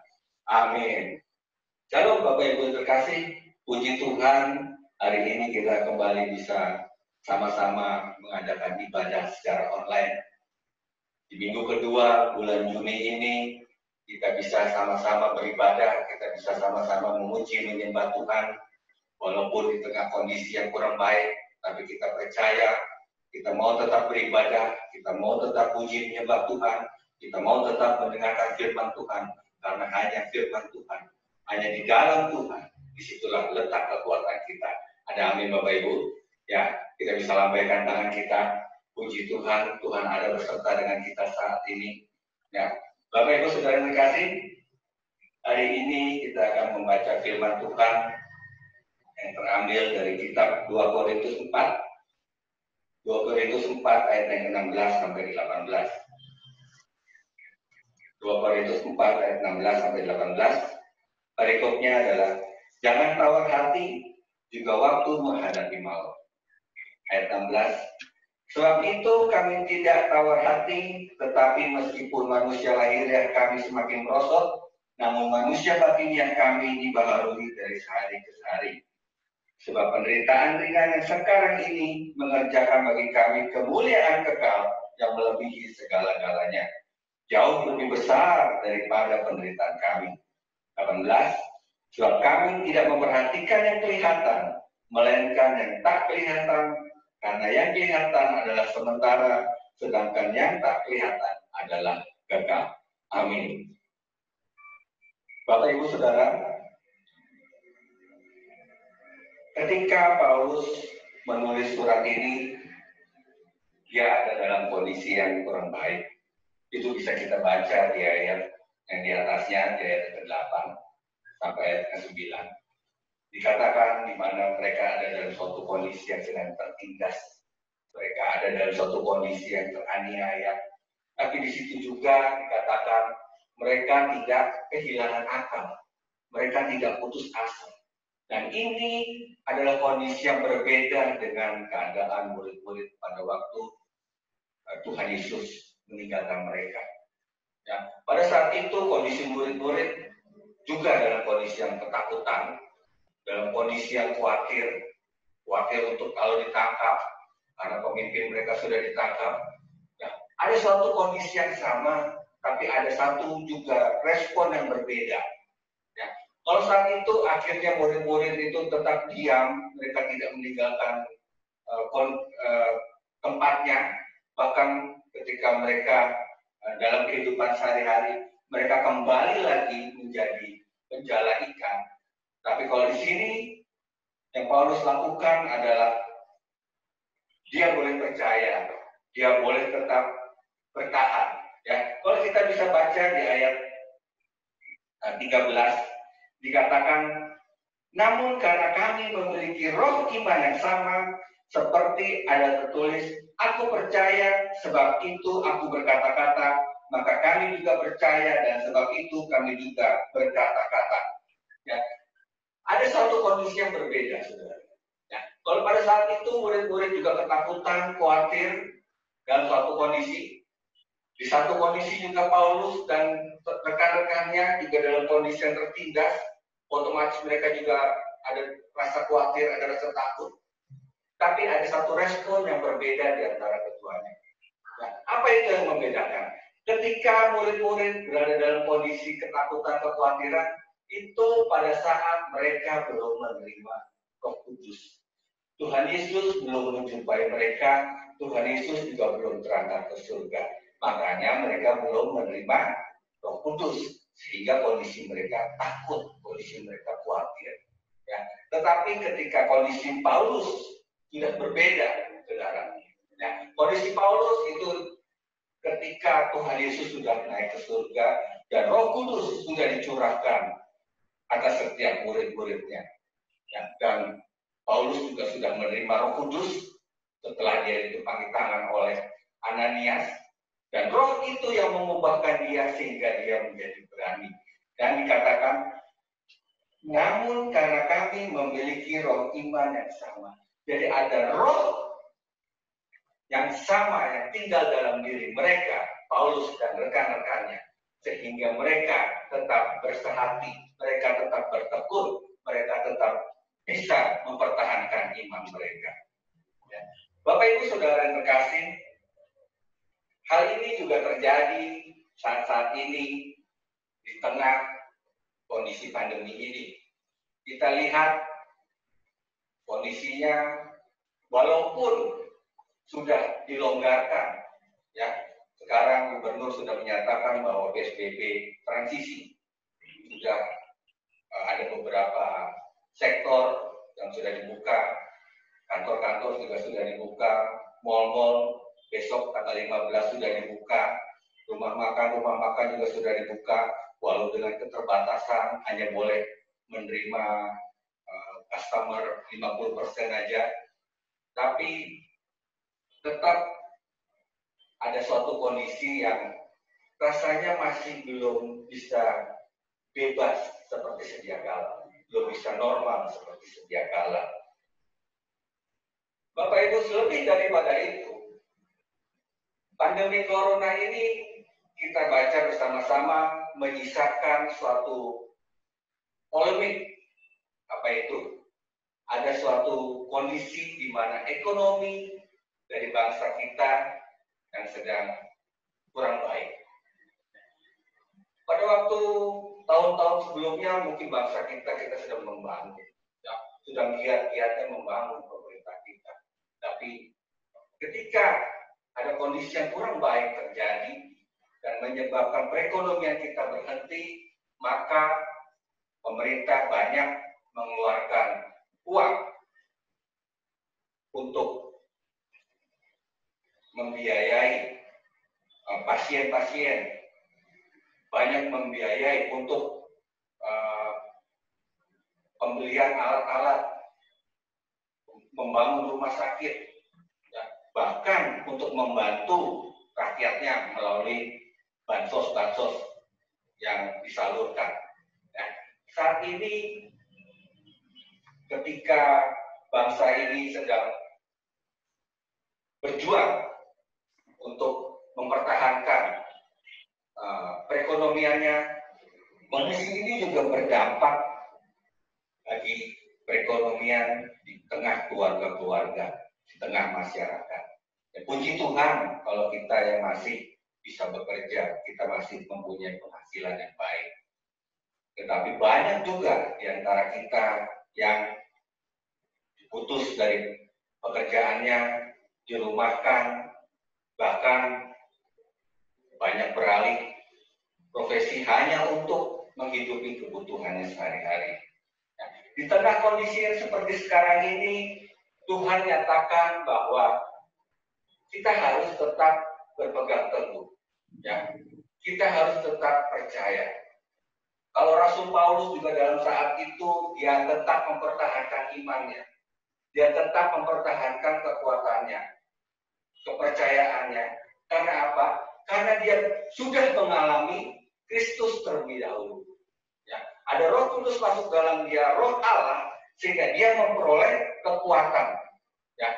Amin. Shalom Bapak Ibu yang terkasih. Puji Tuhan, hari ini kita kembali bisa sama-sama mengadakan ibadah secara online. Di minggu kedua bulan Juni ini, kita bisa sama-sama beribadah, kita bisa sama-sama memuji, menyembah Tuhan. Walaupun di tengah kondisi yang kurang baik, tapi kita percaya, kita mau tetap beribadah, kita mau tetap puji menyembah Tuhan, kita mau tetap mendengarkan firman Tuhan, karena hanya firman Tuhan, hanya di dalam Tuhan, disitulah letak kekuatan kita. Ada amin Bapak Ibu? Ya, kita bisa lambaikan tangan kita, puji Tuhan, Tuhan ada beserta dengan kita saat ini. Ya, Bapak Ibu Saudara yang terkasih, hari ini kita akan membaca firman Tuhan yang terambil dari kitab 2 Korintus 4. 2 Korintus 4 ayat yang 16 sampai 18. 2 Korintus 4 ayat 16 sampai 18. Perikopnya adalah, jangan tawar hati juga waktu menghadapi maut. Ayat 16. Sebab itu kami tidak tawar hati, tetapi meskipun manusia lahiriah kami semakin merosot, namun manusia batiniah kami dibaharui dari sehari ke sehari. Sebab penderitaan ringan yang sekarang ini mengerjakan bagi kami kemuliaan kekal yang melebihi segala-galanya. Jauh lebih besar daripada penderitaan kami. 18. Sebab kami tidak memperhatikan yang kelihatan, melainkan yang tak kelihatan, karena yang kelihatan adalah sementara, sedangkan yang tak kelihatan adalah kekal. Amin. Bapak Ibu Saudara, ketika Paulus menulis surat ini, dia ada dalam kondisi yang kurang baik. Itu bisa kita baca di ayat yang di atasnya, di ayat ke-8 sampai ayat ke-9. Dikatakan di mana mereka ada dalam suatu kondisi yang sedang tertindas. Mereka ada dalam suatu kondisi yang teraniaya. Tapi di situ juga dikatakan mereka tidak kehilangan akal. Mereka tidak putus asa. Dan ini adalah kondisi yang berbeda dengan keadaan murid-murid pada waktu Tuhan Yesus meninggalkan mereka. Ya, pada saat itu kondisi murid-murid juga dalam kondisi yang ketakutan, dalam kondisi yang khawatir untuk kalau ditangkap, karena pemimpin mereka sudah ditangkap. Ya, ada suatu kondisi yang sama, tapi ada satu juga respon yang berbeda. Ya, kalau saat itu akhirnya murid-murid itu tetap diam, mereka tidak meninggalkan tempatnya, bahkan ketika mereka dalam kehidupan sehari-hari, mereka kembali lagi menjadi penjala ikan. Tapi kalau di sini, yang Paulus lakukan adalah dia boleh percaya, dia boleh tetap bertahan. Ya, kalau kita bisa baca di ayat 13, dikatakan, namun karena kami memiliki roh iman yang sama, seperti ada tertulis, aku percaya, sebab itu aku berkata-kata, maka kami juga percaya, dan sebab itu kami juga berkata-kata. Ya. Ada satu kondisi yang berbeda, saudara. Ya. Kalau pada saat itu murid-murid juga ketakutan, khawatir dalam suatu kondisi. Di satu kondisi juga Paulus dan rekan-rekannya juga dalam kondisi yang tertindas, otomatis mereka juga ada rasa khawatir, ada rasa takut. Tapi ada satu respon yang berbeda di antara keduanya. Nah, apa itu yang membedakan? Ketika murid-murid berada dalam kondisi ketakutan, kekhawatiran, itu pada saat mereka belum menerima Roh Kudus. Tuhan Yesus belum menjumpai mereka, Tuhan Yesus juga belum terangkat ke surga. Makanya mereka belum menerima Roh Kudus, sehingga kondisi mereka takut, kondisi mereka khawatir. Ya. Tetapi ketika kondisi Paulus sudah berbeda, saudara. Ya. Kondisi Paulus itu ketika Tuhan Yesus sudah naik ke surga dan Roh Kudus sudah dicurahkan atas setiap murid-muridnya. Ya. Dan Paulus juga sudah menerima Roh Kudus setelah dia ditumpangi tangan oleh Ananias. Dan roh itu yang mengubahkan dia sehingga dia menjadi berani. Dan dikatakan, namun karena kami memiliki roh iman yang sama. Jadi ada roh yang sama yang tinggal dalam diri mereka, Paulus dan rekan-rekannya. Sehingga mereka tetap bersehati, mereka tetap bertekun, mereka tetap bisa mempertahankan iman mereka. Ya. Bapak Ibu Saudara yang terkasih, hal ini juga terjadi saat-saat ini di tengah kondisi pandemi ini. Kita lihat kondisinya walaupun sudah dilonggarkan, ya sekarang gubernur sudah menyatakan bahwa PSBB transisi sudah ada beberapa sektor yang sudah dibuka, kantor-kantor juga sudah dibuka, mal-mal besok tanggal 15 sudah dibuka, rumah makan juga sudah dibuka, walau dengan keterbatasan hanya boleh menerima customer 50% aja, tapi tetap ada suatu kondisi yang rasanya masih belum bisa bebas seperti sedia kala, belum bisa normal seperti sedia kala. Bapak Ibu, lebih daripada itu, pandemi corona ini kita baca bersama-sama menyisakan suatu polemik. Apa itu? Ada suatu kondisi di mana ekonomi dari bangsa kita yang sedang kurang baik. Pada waktu tahun-tahun sebelumnya mungkin bangsa kita sedang membangun, ya, sudah giat-giatnya membangun pemerintah kita. Tapi ketika ada kondisi yang kurang baik terjadi dan menyebabkan perekonomian kita berhenti, maka pemerintah banyak mengeluarkan uang untuk membiayai pasien-pasien, banyak membiayai untuk pembelian alat-alat, membangun rumah sakit, ya, bahkan untuk membantu rakyatnya melalui bansos-bansos yang disalurkan. Nah, saat ini ketika bangsa ini sedang berjuang untuk mempertahankan perekonomiannya, kondisi ini juga berdampak bagi perekonomian di tengah keluarga-keluarga, di tengah masyarakat. Ya, puji Tuhan kalau kita yang masih bisa bekerja, kita masih mempunyai penghasilan yang baik. Tetapi banyak juga di antara kita yang diputus dari pekerjaannya, dirumahkan, bahkan banyak beralih profesi hanya untuk menghidupi kebutuhannya sehari-hari. Nah, di tengah kondisi yang seperti sekarang ini, Tuhan nyatakan bahwa kita harus tetap berpegang teguh. Ya, kita harus tetap percaya. Kalau Rasul Paulus juga dalam saat itu, dia tetap mempertahankan imannya. Dia tetap mempertahankan kekuatannya, kepercayaannya. Karena apa? Karena dia sudah mengalami Kristus terlebih dahulu. Ya, ada Roh Kudus masuk dalam dia, Roh Allah, sehingga dia memperoleh kekuatan. Ya,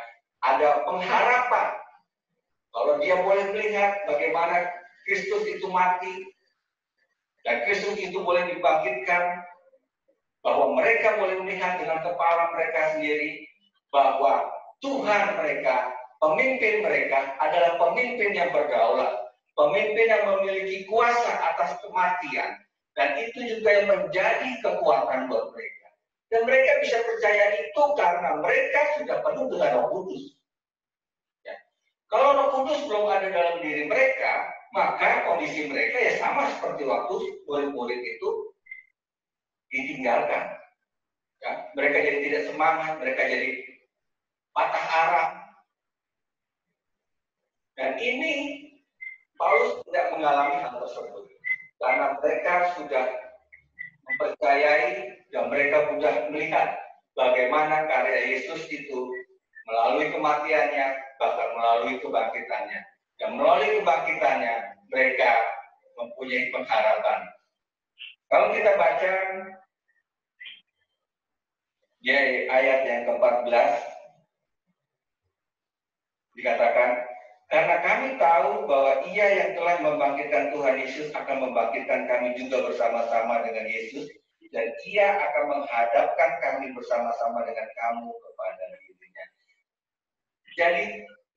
ada pengharapan. Kalau dia boleh melihat bagaimana Kristus itu mati, dan Kristus itu boleh dibangkitkan, bahwa mereka boleh melihat dengan kepala mereka sendiri, bahwa Tuhan mereka, pemimpin mereka adalah pemimpin yang berdaulat, pemimpin yang memiliki kuasa atas kematian, dan itu juga yang menjadi kekuatan buat mereka. Dan mereka bisa percaya itu karena mereka sudah penuh dengan Roh Kudus. Ya. Kalau Roh Kudus belum ada dalam diri mereka, maka kondisi mereka ya sama seperti waktu murid-murid itu ditinggalkan. Ya. Mereka jadi tidak semangat, mereka jadi patah arah. Dan ini Paulus tidak mengalami hal tersebut karena mereka sudah mempercayai dan mereka sudah melihat bagaimana karya Yesus itu melalui kematiannya, bahkan melalui kebangkitannya. Dan melalui kebangkitannya mereka mempunyai pengharapan. Kalau kita baca di ayat yang ke-14 dikatakan, karena kami tahu bahwa Ia yang telah membangkitkan Tuhan Yesus akan membangkitkan kami juga bersama-sama dengan Yesus, dan Ia akan menghadapkan kami bersama-sama dengan kamu kepada dirinya. Jadi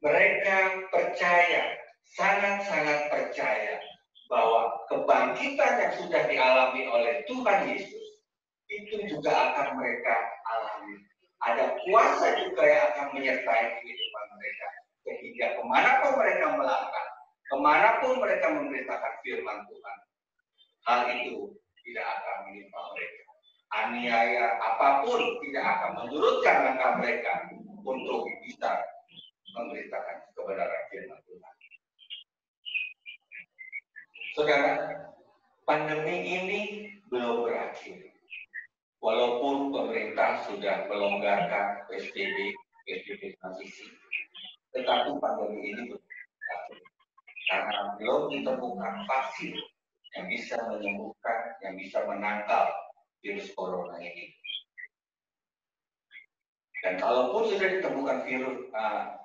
mereka percaya, sangat-sangat percaya bahwa kebangkitan yang sudah dialami oleh Tuhan Yesus itu juga akan mereka alami. Ada kuasa juga yang akan menyertai kehidupan mereka. Sehingga kemanapun mereka melangkah, kemanapun mereka memberitakan firman Tuhan, hal itu tidak akan menimpa mereka. Aniaya apapun tidak akan menyurutkan langkah mereka untuk bisa memberitakan kebenaran firman Tuhan. Saudara, pandemi ini belum berakhir. Walaupun pemerintah sudah melonggarkan PSBB transisi, tetapi pandemi ini belum berakhir. Karena belum ditemukan vaksin yang bisa menyembuhkan, yang bisa menangkal virus corona ini. Dan kalaupun sudah ditemukan virus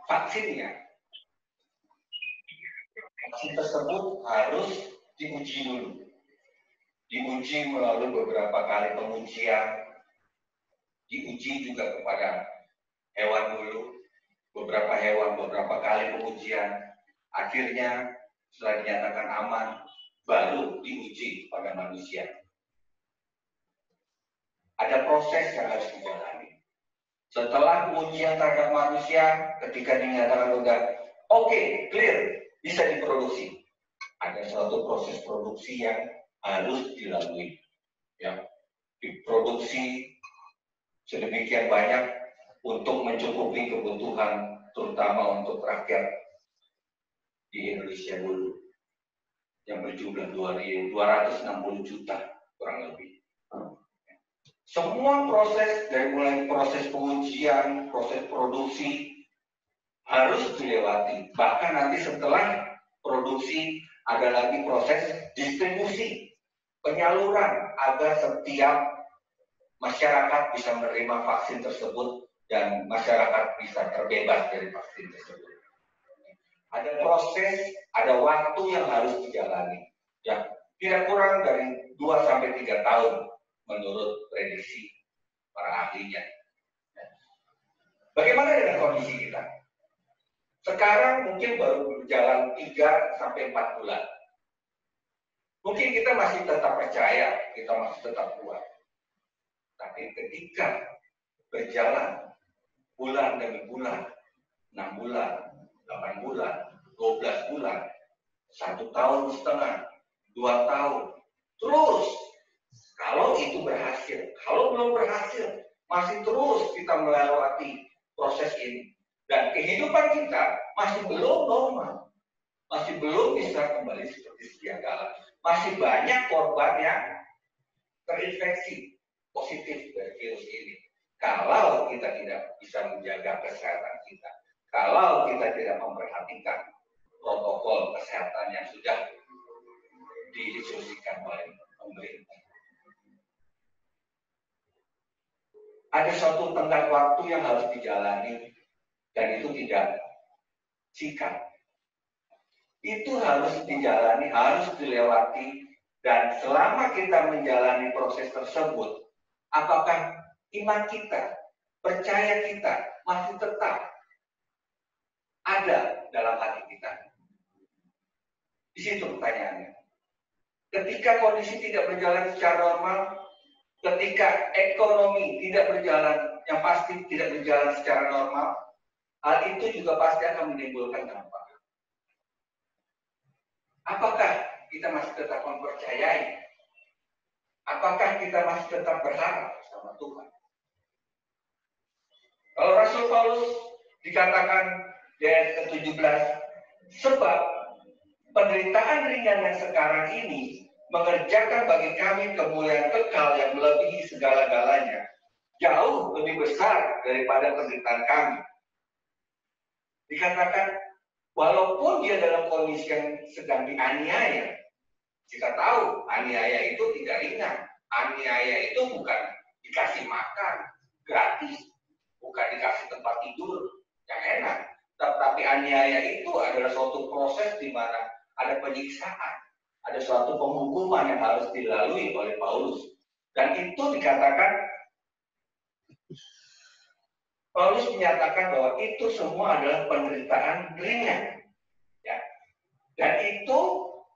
vaksinnya, vaksin tersebut harus diuji dulu. Diuji melalui beberapa kali pengujian, diuji juga kepada hewan dulu, beberapa hewan, beberapa kali pengujian. Akhirnya setelah dinyatakan aman, baru diuji pada manusia. Ada proses yang harus dijalani. Setelah pengujian terhadap manusia, ketika dinyatakan sudah oke, clear, bisa diproduksi. Ada suatu proses produksi yang harus dilalui. Ya, diproduksi sedemikian banyak untuk mencukupi kebutuhan, terutama untuk rakyat di Indonesia dulu, yang berjumlah 260 juta kurang lebih. Semua proses, dari mulai proses pengujian, proses produksi, harus dilewati. Bahkan nanti setelah produksi, ada lagi proses distribusi, penyaluran, agar setiap masyarakat bisa menerima vaksin tersebut dan masyarakat bisa terbebas dari vaksin tersebut. Ada proses, ada waktu yang harus dijalani. Ya, tidak kurang dari 2-3 tahun menurut prediksi para ahlinya. Bagaimana dengan kondisi kita? Sekarang mungkin baru berjalan 3-4 bulan. Mungkin kita masih tetap percaya, kita masih tetap kuat. Tapi ketika berjalan bulan demi bulan, 6 bulan, 8 bulan, 12 bulan, 1,5 tahun, 2 tahun, terus kalau itu berhasil, kalau belum berhasil, masih terus kita melewati proses ini. Dan kehidupan kita masih belum normal, masih belum bisa kembali seperti sedia kala. Masih banyak korban yang terinfeksi positif dari virus ini. Kalau kita tidak bisa menjaga kesehatan kita, kalau kita tidak memperhatikan protokol kesehatan yang sudah diinstruksikan oleh pemerintah. Ada suatu tenggat waktu yang harus dijalani dan itu tidak singkat. Itu harus dijalani, harus dilewati, dan selama kita menjalani proses tersebut, apakah iman kita, percaya kita masih tetap ada dalam hati kita? Di situ pertanyaannya. Ketika kondisi tidak berjalan secara normal, ketika ekonomi tidak berjalan, yang pasti tidak berjalan secara normal, hal itu juga pasti akan menimbulkan dampak. Apakah kita masih tetap mempercayai? Apakah kita masih tetap berharap sama Tuhan? Kalau Rasul Paulus dikatakan di ayat ke-17, sebab penderitaan ringan yang sekarang ini mengerjakan bagi kami kemuliaan kekal yang melebihi segala-galanya, jauh lebih besar daripada penderitaan kami. Dikatakan, walaupun dia dalam kondisi yang sedang dianiaya, kita tahu aniaya itu tidak ringan. Aniaya itu bukan dikasih makan gratis, bukan dikasih tempat tidur yang enak, tetapi aniaya itu adalah suatu proses di mana ada penyiksaan, ada suatu penghukuman yang harus dilalui oleh Paulus. Dan itu dikatakan, Paulus menyatakan bahwa itu semua adalah penderitaan ringan. Ya. Dan itu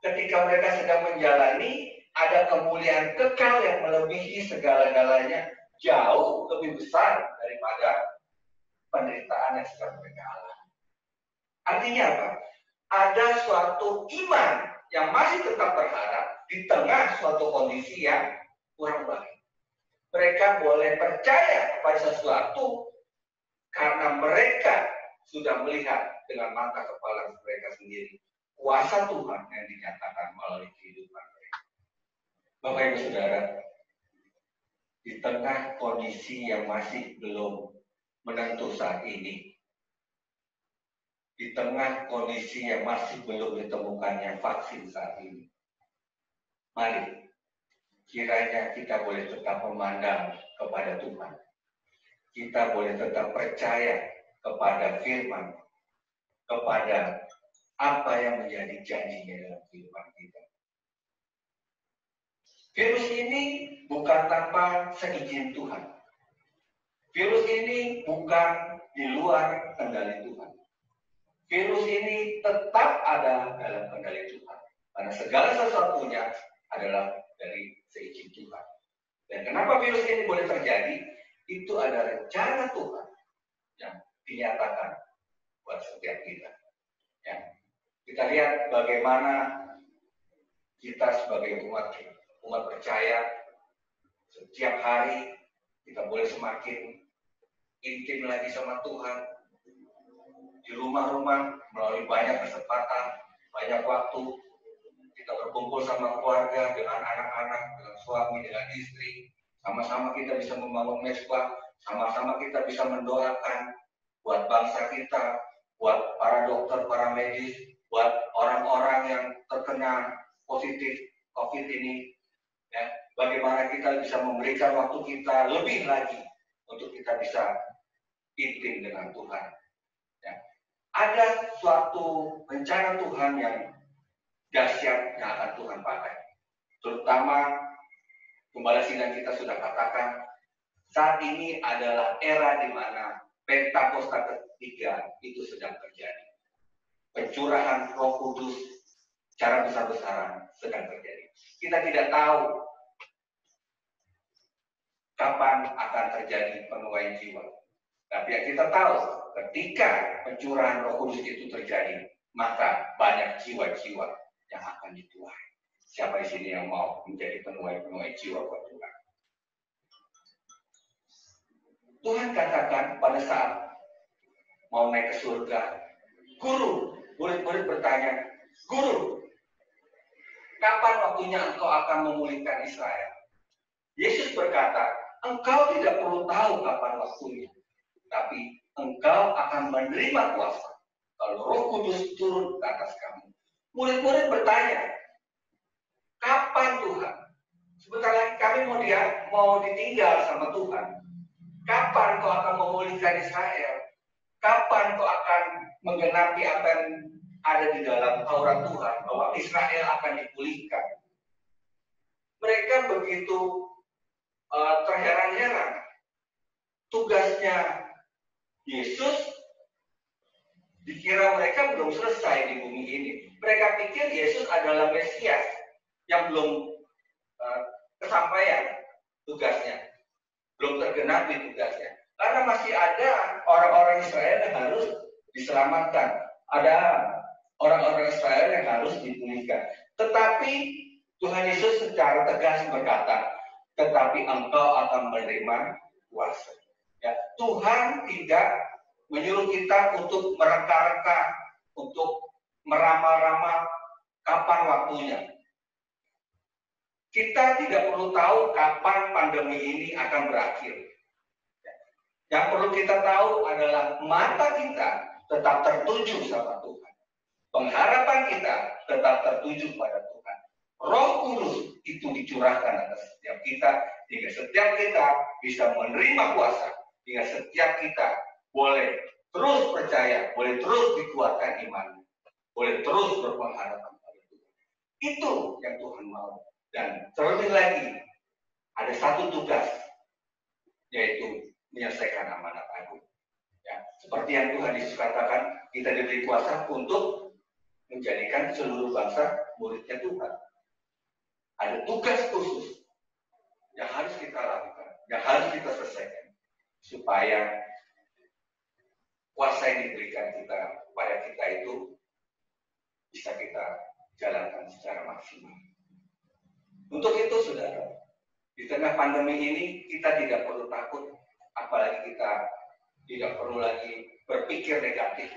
ketika mereka sedang menjalani, ada kemuliaan kekal yang melebihi segala-galanya, jauh lebih besar daripada penderitaan yang sedang mereka alami. Artinya apa? Ada suatu iman yang masih tetap berharap di tengah suatu kondisi yang kurang baik. Mereka boleh percaya kepada sesuatu karena mereka sudah melihat dengan mata kepala mereka sendiri kuasa Tuhan yang dinyatakan melalui kehidupan mereka. Bapak Ibu Saudara, di tengah kondisi yang masih belum menentu saat ini, di tengah kondisi yang masih belum ditemukannya vaksin saat ini, mari kiranya kita boleh tetap memandang kepada Tuhan. Kita boleh tetap percaya kepada firman, kepada apa yang menjadi janjinya dalam kehidupan kita. Virus ini bukan tanpa seizin Tuhan. Virus ini bukan di luar kendali Tuhan. Virus ini tetap ada dalam kendali Tuhan. Karena segala sesuatunya adalah dari seizin Tuhan. Dan kenapa virus ini boleh terjadi? Itu ada rencana Tuhan yang dinyatakan buat setiap kita. Ya. Kita lihat bagaimana kita sebagai umat percaya setiap hari kita boleh semakin intim lagi sama Tuhan. Di rumah-rumah melalui banyak kesempatan, banyak waktu kita berkumpul sama keluarga, dengan anak-anak, dengan suami, dengan istri. Sama-sama kita bisa membangun mezbah, sama-sama kita bisa mendoakan buat bangsa kita, buat para dokter, para medis, buat orang-orang yang terkena positif COVID ini. Ya, bagaimana kita bisa memberikan waktu kita lebih lagi untuk kita bisa intim dengan Tuhan. Ya. Ada suatu rencana Tuhan yang dahsyat yang akan Tuhan pakai. Terutama Gembala Sidang kita sudah katakan, saat ini adalah era di mana Pentakosta ketiga itu sedang terjadi. Pencurahan Roh Kudus secara besar-besaran sedang terjadi. Kita tidak tahu kapan akan terjadi penuaian jiwa. Tapi yang kita tahu, ketika pencurahan Roh Kudus itu terjadi, maka banyak jiwa-jiwa yang akan dituai. Siapa di sini yang mau menjadi penuai jiwa buat Tuhan? Tuhan katakan pada saat mau naik ke surga, Guru, murid-murid bertanya, Guru, kapan waktunya engkau akan memulihkan Israel? Yesus berkata, engkau tidak perlu tahu kapan waktunya, tapi engkau akan menerima kuasa kalau Roh Kudus turun ke atas kamu. Murid-murid bertanya, kapan Tuhan? Sebentar lagi kami mau ditinggal sama Tuhan. Kapan kau akan memulihkan Israel? Kapan kau akan menggenapi apa yang ada di dalam Taurat Tuhan, bahwa Israel akan dipulihkan? Mereka begitu terheran-heran. Tugasnya Yesus dikira mereka belum selesai di bumi ini. Mereka pikir Yesus adalah Mesias yang belum kesampaian tugasnya, belum tergenapi tugasnya. Karena masih ada orang-orang Israel yang harus diselamatkan. Ada orang-orang Israel yang harus dipulihkan. Tetapi Tuhan Yesus secara tegas berkata, tetapi engkau akan menerima kuasa. Ya, Tuhan tidak menyuruh kita untuk mereka-reka, untuk meramal-ramal kapan waktunya. Kita tidak perlu tahu kapan pandemi ini akan berakhir. Yang perlu kita tahu adalah mata kita tetap tertuju sama Tuhan. Pengharapan kita tetap tertuju pada Tuhan. Roh Kudus itu dicurahkan atas setiap kita, hingga setiap kita bisa menerima kuasa, hingga setiap kita boleh terus percaya, boleh terus dikuatkan iman, boleh terus berpengharapan pada Tuhan. Itu yang Tuhan mau. Dan terlebih lagi, ada satu tugas, yaitu menyelesaikan amanat agung. Ya, seperti yang Tuhan Yesus katakan, kita diberi kuasa untuk menjadikan seluruh bangsa muridnya Tuhan. Ada tugas khusus yang harus kita lakukan, yang harus kita selesaikan, supaya kuasa yang diberikan kepada kita itu bisa kita jalankan secara maksimal. Untuk itu, saudara, di tengah pandemi ini kita tidak perlu takut, apalagi kita tidak perlu lagi berpikir negatif.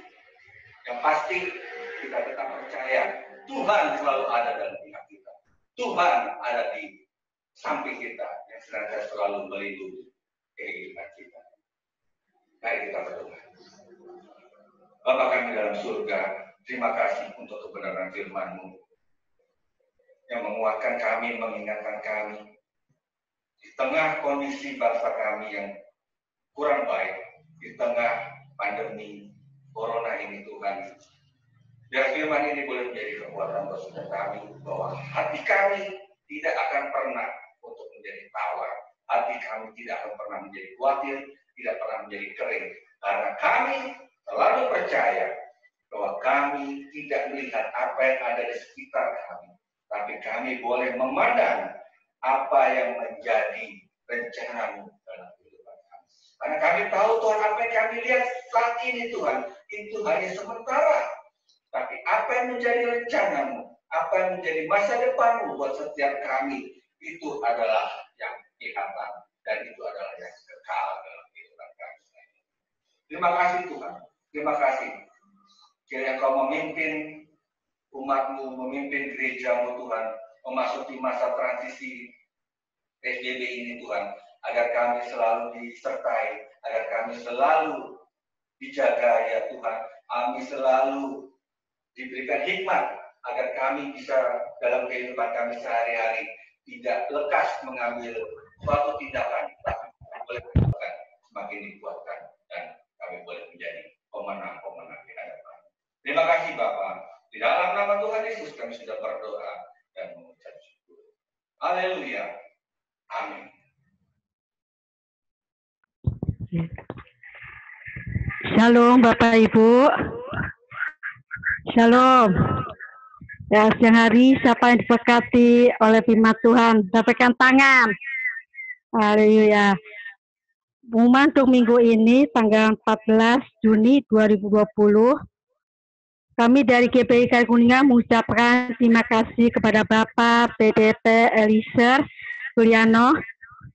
Yang pasti kita tetap percaya Tuhan selalu ada dalam pihak kita. Tuhan ada di samping kita yang senantiasa selalu melindungi kehidupan kita. Mari kita berdoa. Bapa kami dalam surga, terima kasih untuk kebenaran firman-Mu yang menguatkan kami, mengingatkan kami di tengah kondisi bangsa kami yang kurang baik, di tengah pandemi corona ini, Tuhan. Biar firman ini boleh menjadi kekuatan buat saudara kami, bahwa hati kami tidak akan pernah untuk menjadi tawar, hati kami tidak akan pernah menjadi khawatir, tidak pernah menjadi kering, karena kami selalu percaya bahwa kami tidak melihat apa yang ada di sekitar kami, tapi kami boleh memandang apa yang menjadi rencana-Mu dalam kehidupan kami. Karena kami tahu Tuhan, apa yang kami lihat saat ini Tuhan, itu hanya sementara. Tapi apa yang menjadi rencana-Mu, apa yang menjadi masa depan-Mu buat setiap kami, itu adalah yang kelihatan, dan itu adalah yang kekal dalam kehidupan kami. Terima kasih Tuhan, terima kasih. Kiranya Kau memimpin umat-Mu, memimpin gereja-Mu Tuhan, memasuki masa transisi PSBB ini Tuhan, agar kami selalu disertai, agar kami selalu dijaga ya Tuhan, kami selalu diberikan hikmat, agar kami bisa dalam kehidupan kami sehari-hari tidak lekas mengambil suatu tindakan, tapi boleh dikuatkan, semakin dikuatkan, dan kami boleh menjadi pemenang-pemenang di hadapan. Terima kasih Bapak. Di dalam nama Tuhan Yesus kami sudah berdoa dan mengucap syukur. Haleluya. Amin.
Shalom Bapak Ibu. Shalom. Ya, siang hari siapa yang diberkati oleh firman Tuhan, dapatkan tangan. Haleluya. Pengumuman untuk minggu ini tanggal 14 Juni 2020. Kami dari GPI Kayu Kuningan mengucapkan terima kasih kepada Bapak PDP Elisir Juliano.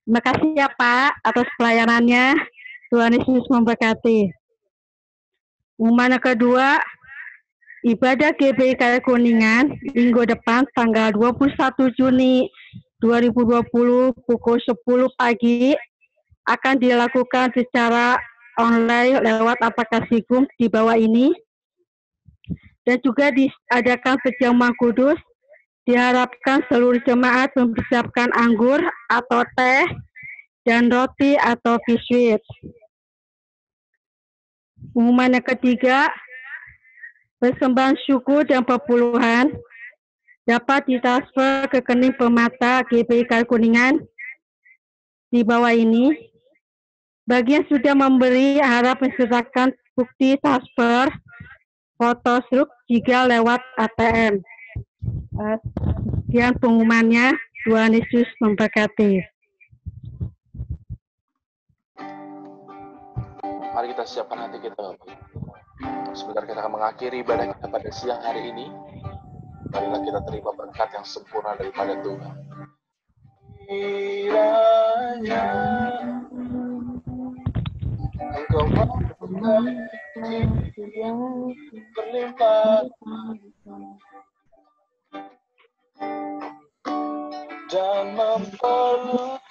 Terima kasih ya Pak atas pelayanannya. Tuhan Yesus memberkati. Pengumuman yang kedua, ibadah GPI Kayu Kuningan minggu depan tanggal 21 Juni 2020 pukul 10 pagi akan dilakukan secara online lewat aplikasi Zoom di bawah ini. Dan juga diadakan perjamuan kudus. Diharapkan seluruh jemaat mempersiapkan anggur atau teh dan roti atau biskuit. Pengumuman yang ketiga, persembahan syukur dan perpuluhan dapat ditransfer ke rekening permata GPI Kayu Kuningan di bawah ini. Bagi yang sudah memberi, harap mensertakan bukti transfer foto struk jika lewat ATM. Sekian pengumumannya. Tuhan Yesus memberkati.
Mari kita siapkan hati kita, Bapak. Sebentar kita akan mengakhiri ibadah kita pada siang hari ini. Marilah kita terima berkat yang sempurna daripada Tuhan. Kiranya Engkau memberkati berlimpah dan memperluas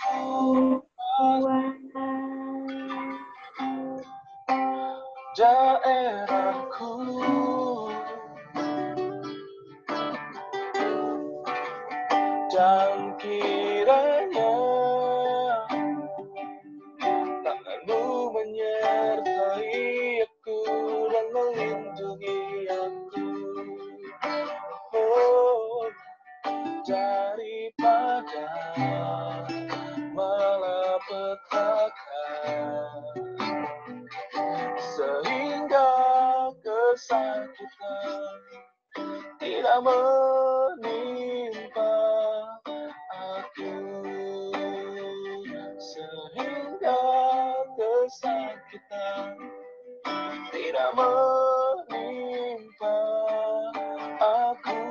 daerahku, dan kiranya tanganmu menyertai aku dan melindungi aku, oh, daripada malapetaka, sehingga kesakitan tidak menimpa aku, sehingga kesakitan tidak menimpa aku,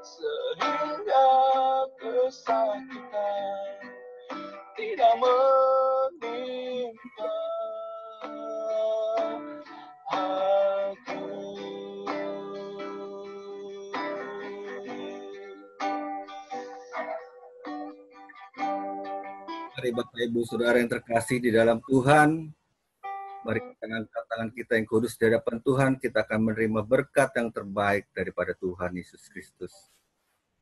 sehingga kesakitan tidak menimpa aku.
Mari Bapak Ibu Saudara yang terkasih di dalam Tuhan, mari kita angkat tangan kita yang kudus di hadapan Tuhan, kita akan menerima berkat yang terbaik daripada Tuhan Yesus Kristus.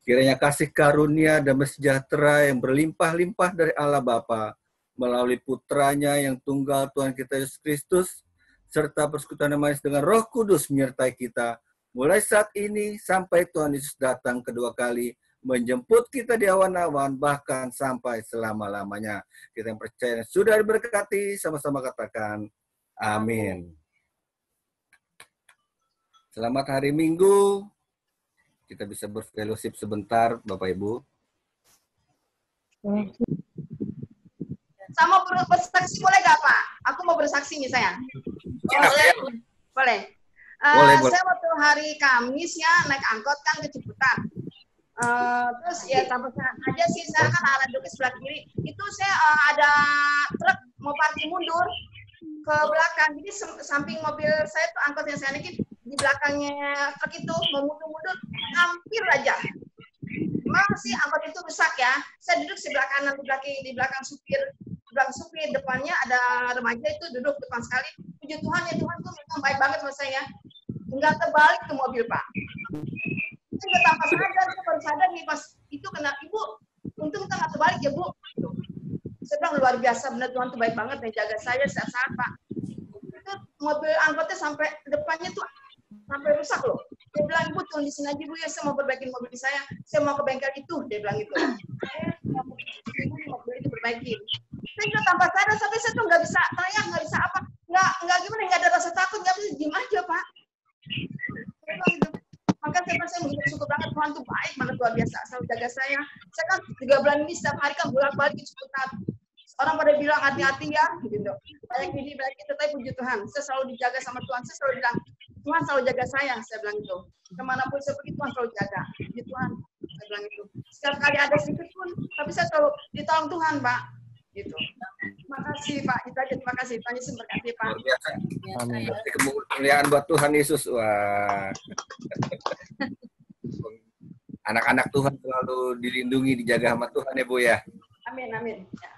Kiranya kasih karunia dan sejahtera yang berlimpah-limpah dari Allah Bapa melalui putranya yang tunggal Tuhan kita Yesus Kristus, serta persekutuan yang manis dengan Roh Kudus menyertai kita, mulai saat ini sampai Tuhan Yesus datang kedua kali, menjemput kita di awan-awan, bahkan sampai selama-lamanya. Kita yang percaya sudah diberkati, sama-sama katakan, amin. Selamat hari Minggu. Kita bisa berfellowship sebentar, Bapak Ibu.
Saya mau bersaksi, boleh gak Pak? Aku mau bersaksi nih saya. Boleh. Saya waktu hari Kamis ya naik angkot kan ke Ciputat. Terus ya tanpa aja sih, saya kan arah duduk sebelah kiri. Itu saya ada truk mau parkir mundur ke belakang. Jadi samping mobil saya tuh angkot yang saya naikin, di belakangnya truk itu mau mundur-mundur hampir aja. Masih angkot itu rusak ya. Saya duduk sebelah kanan di belakang supir. Di belakang supir, depannya ada remaja itu duduk depan sekali. Puji Tuhan ya, Tuhan tuh memang baik banget sama saya. Enggak terbalik ke mobil Pak. Saya tanpa sadar, saya baru sadar nih pas itu kena Ibu. Untung kita nggak terbalik ya Bu. Saya bilang luar biasa, benar Tuhan tuh baik banget yang jaga saya saat-saat Pak. Itu mobil angkotnya sampai depannya tuh sampai rusak loh. Dia bilang, Ibu turun di sini aja Bu ya, saya mau perbaikin mobil saya mau ke bengkel itu, dia bilang gitu. Mobil itu perbaikin. Saya juga tanpa sadar, sampai saya tuh nggak bisa teriak, nggak bisa apa, nggak gimana, nggak ada rasa takut, nggak bisa diem aja Pak. Saya bilang gitu. Maka saya bersyukur banget Tuhan tuh baik banget luar biasa, selalu jaga saya. Saya kan 3 bulan ini setiap hari kan bolak-balik ke Ciputat. Orang pada bilang hati-hati ya, gitu. Banyak ini, banyak itu, tapi puji Tuhan. Saya selalu dijaga sama Tuhan. Saya selalu bilang, Tuhan selalu jaga saya bilang itu. Kemanapun saya pergi, Tuhan selalu jaga. Puji Tuhan, saya bilang itu. Setiap kali ada sedikit pun, tapi saya selalu ditolong Tuhan, Pak. Gitu. Terima kasih, Pak. Itu aja, terima kasih. Tuhan Yesus berkati, Pak.
Luar biasa. Amin. Kemuliaan buat Tuhan Yesus. Wah. Anak-anak Tuhan selalu dilindungi, dijaga sama Tuhan ya Bu ya.
Amin, amin. Ya.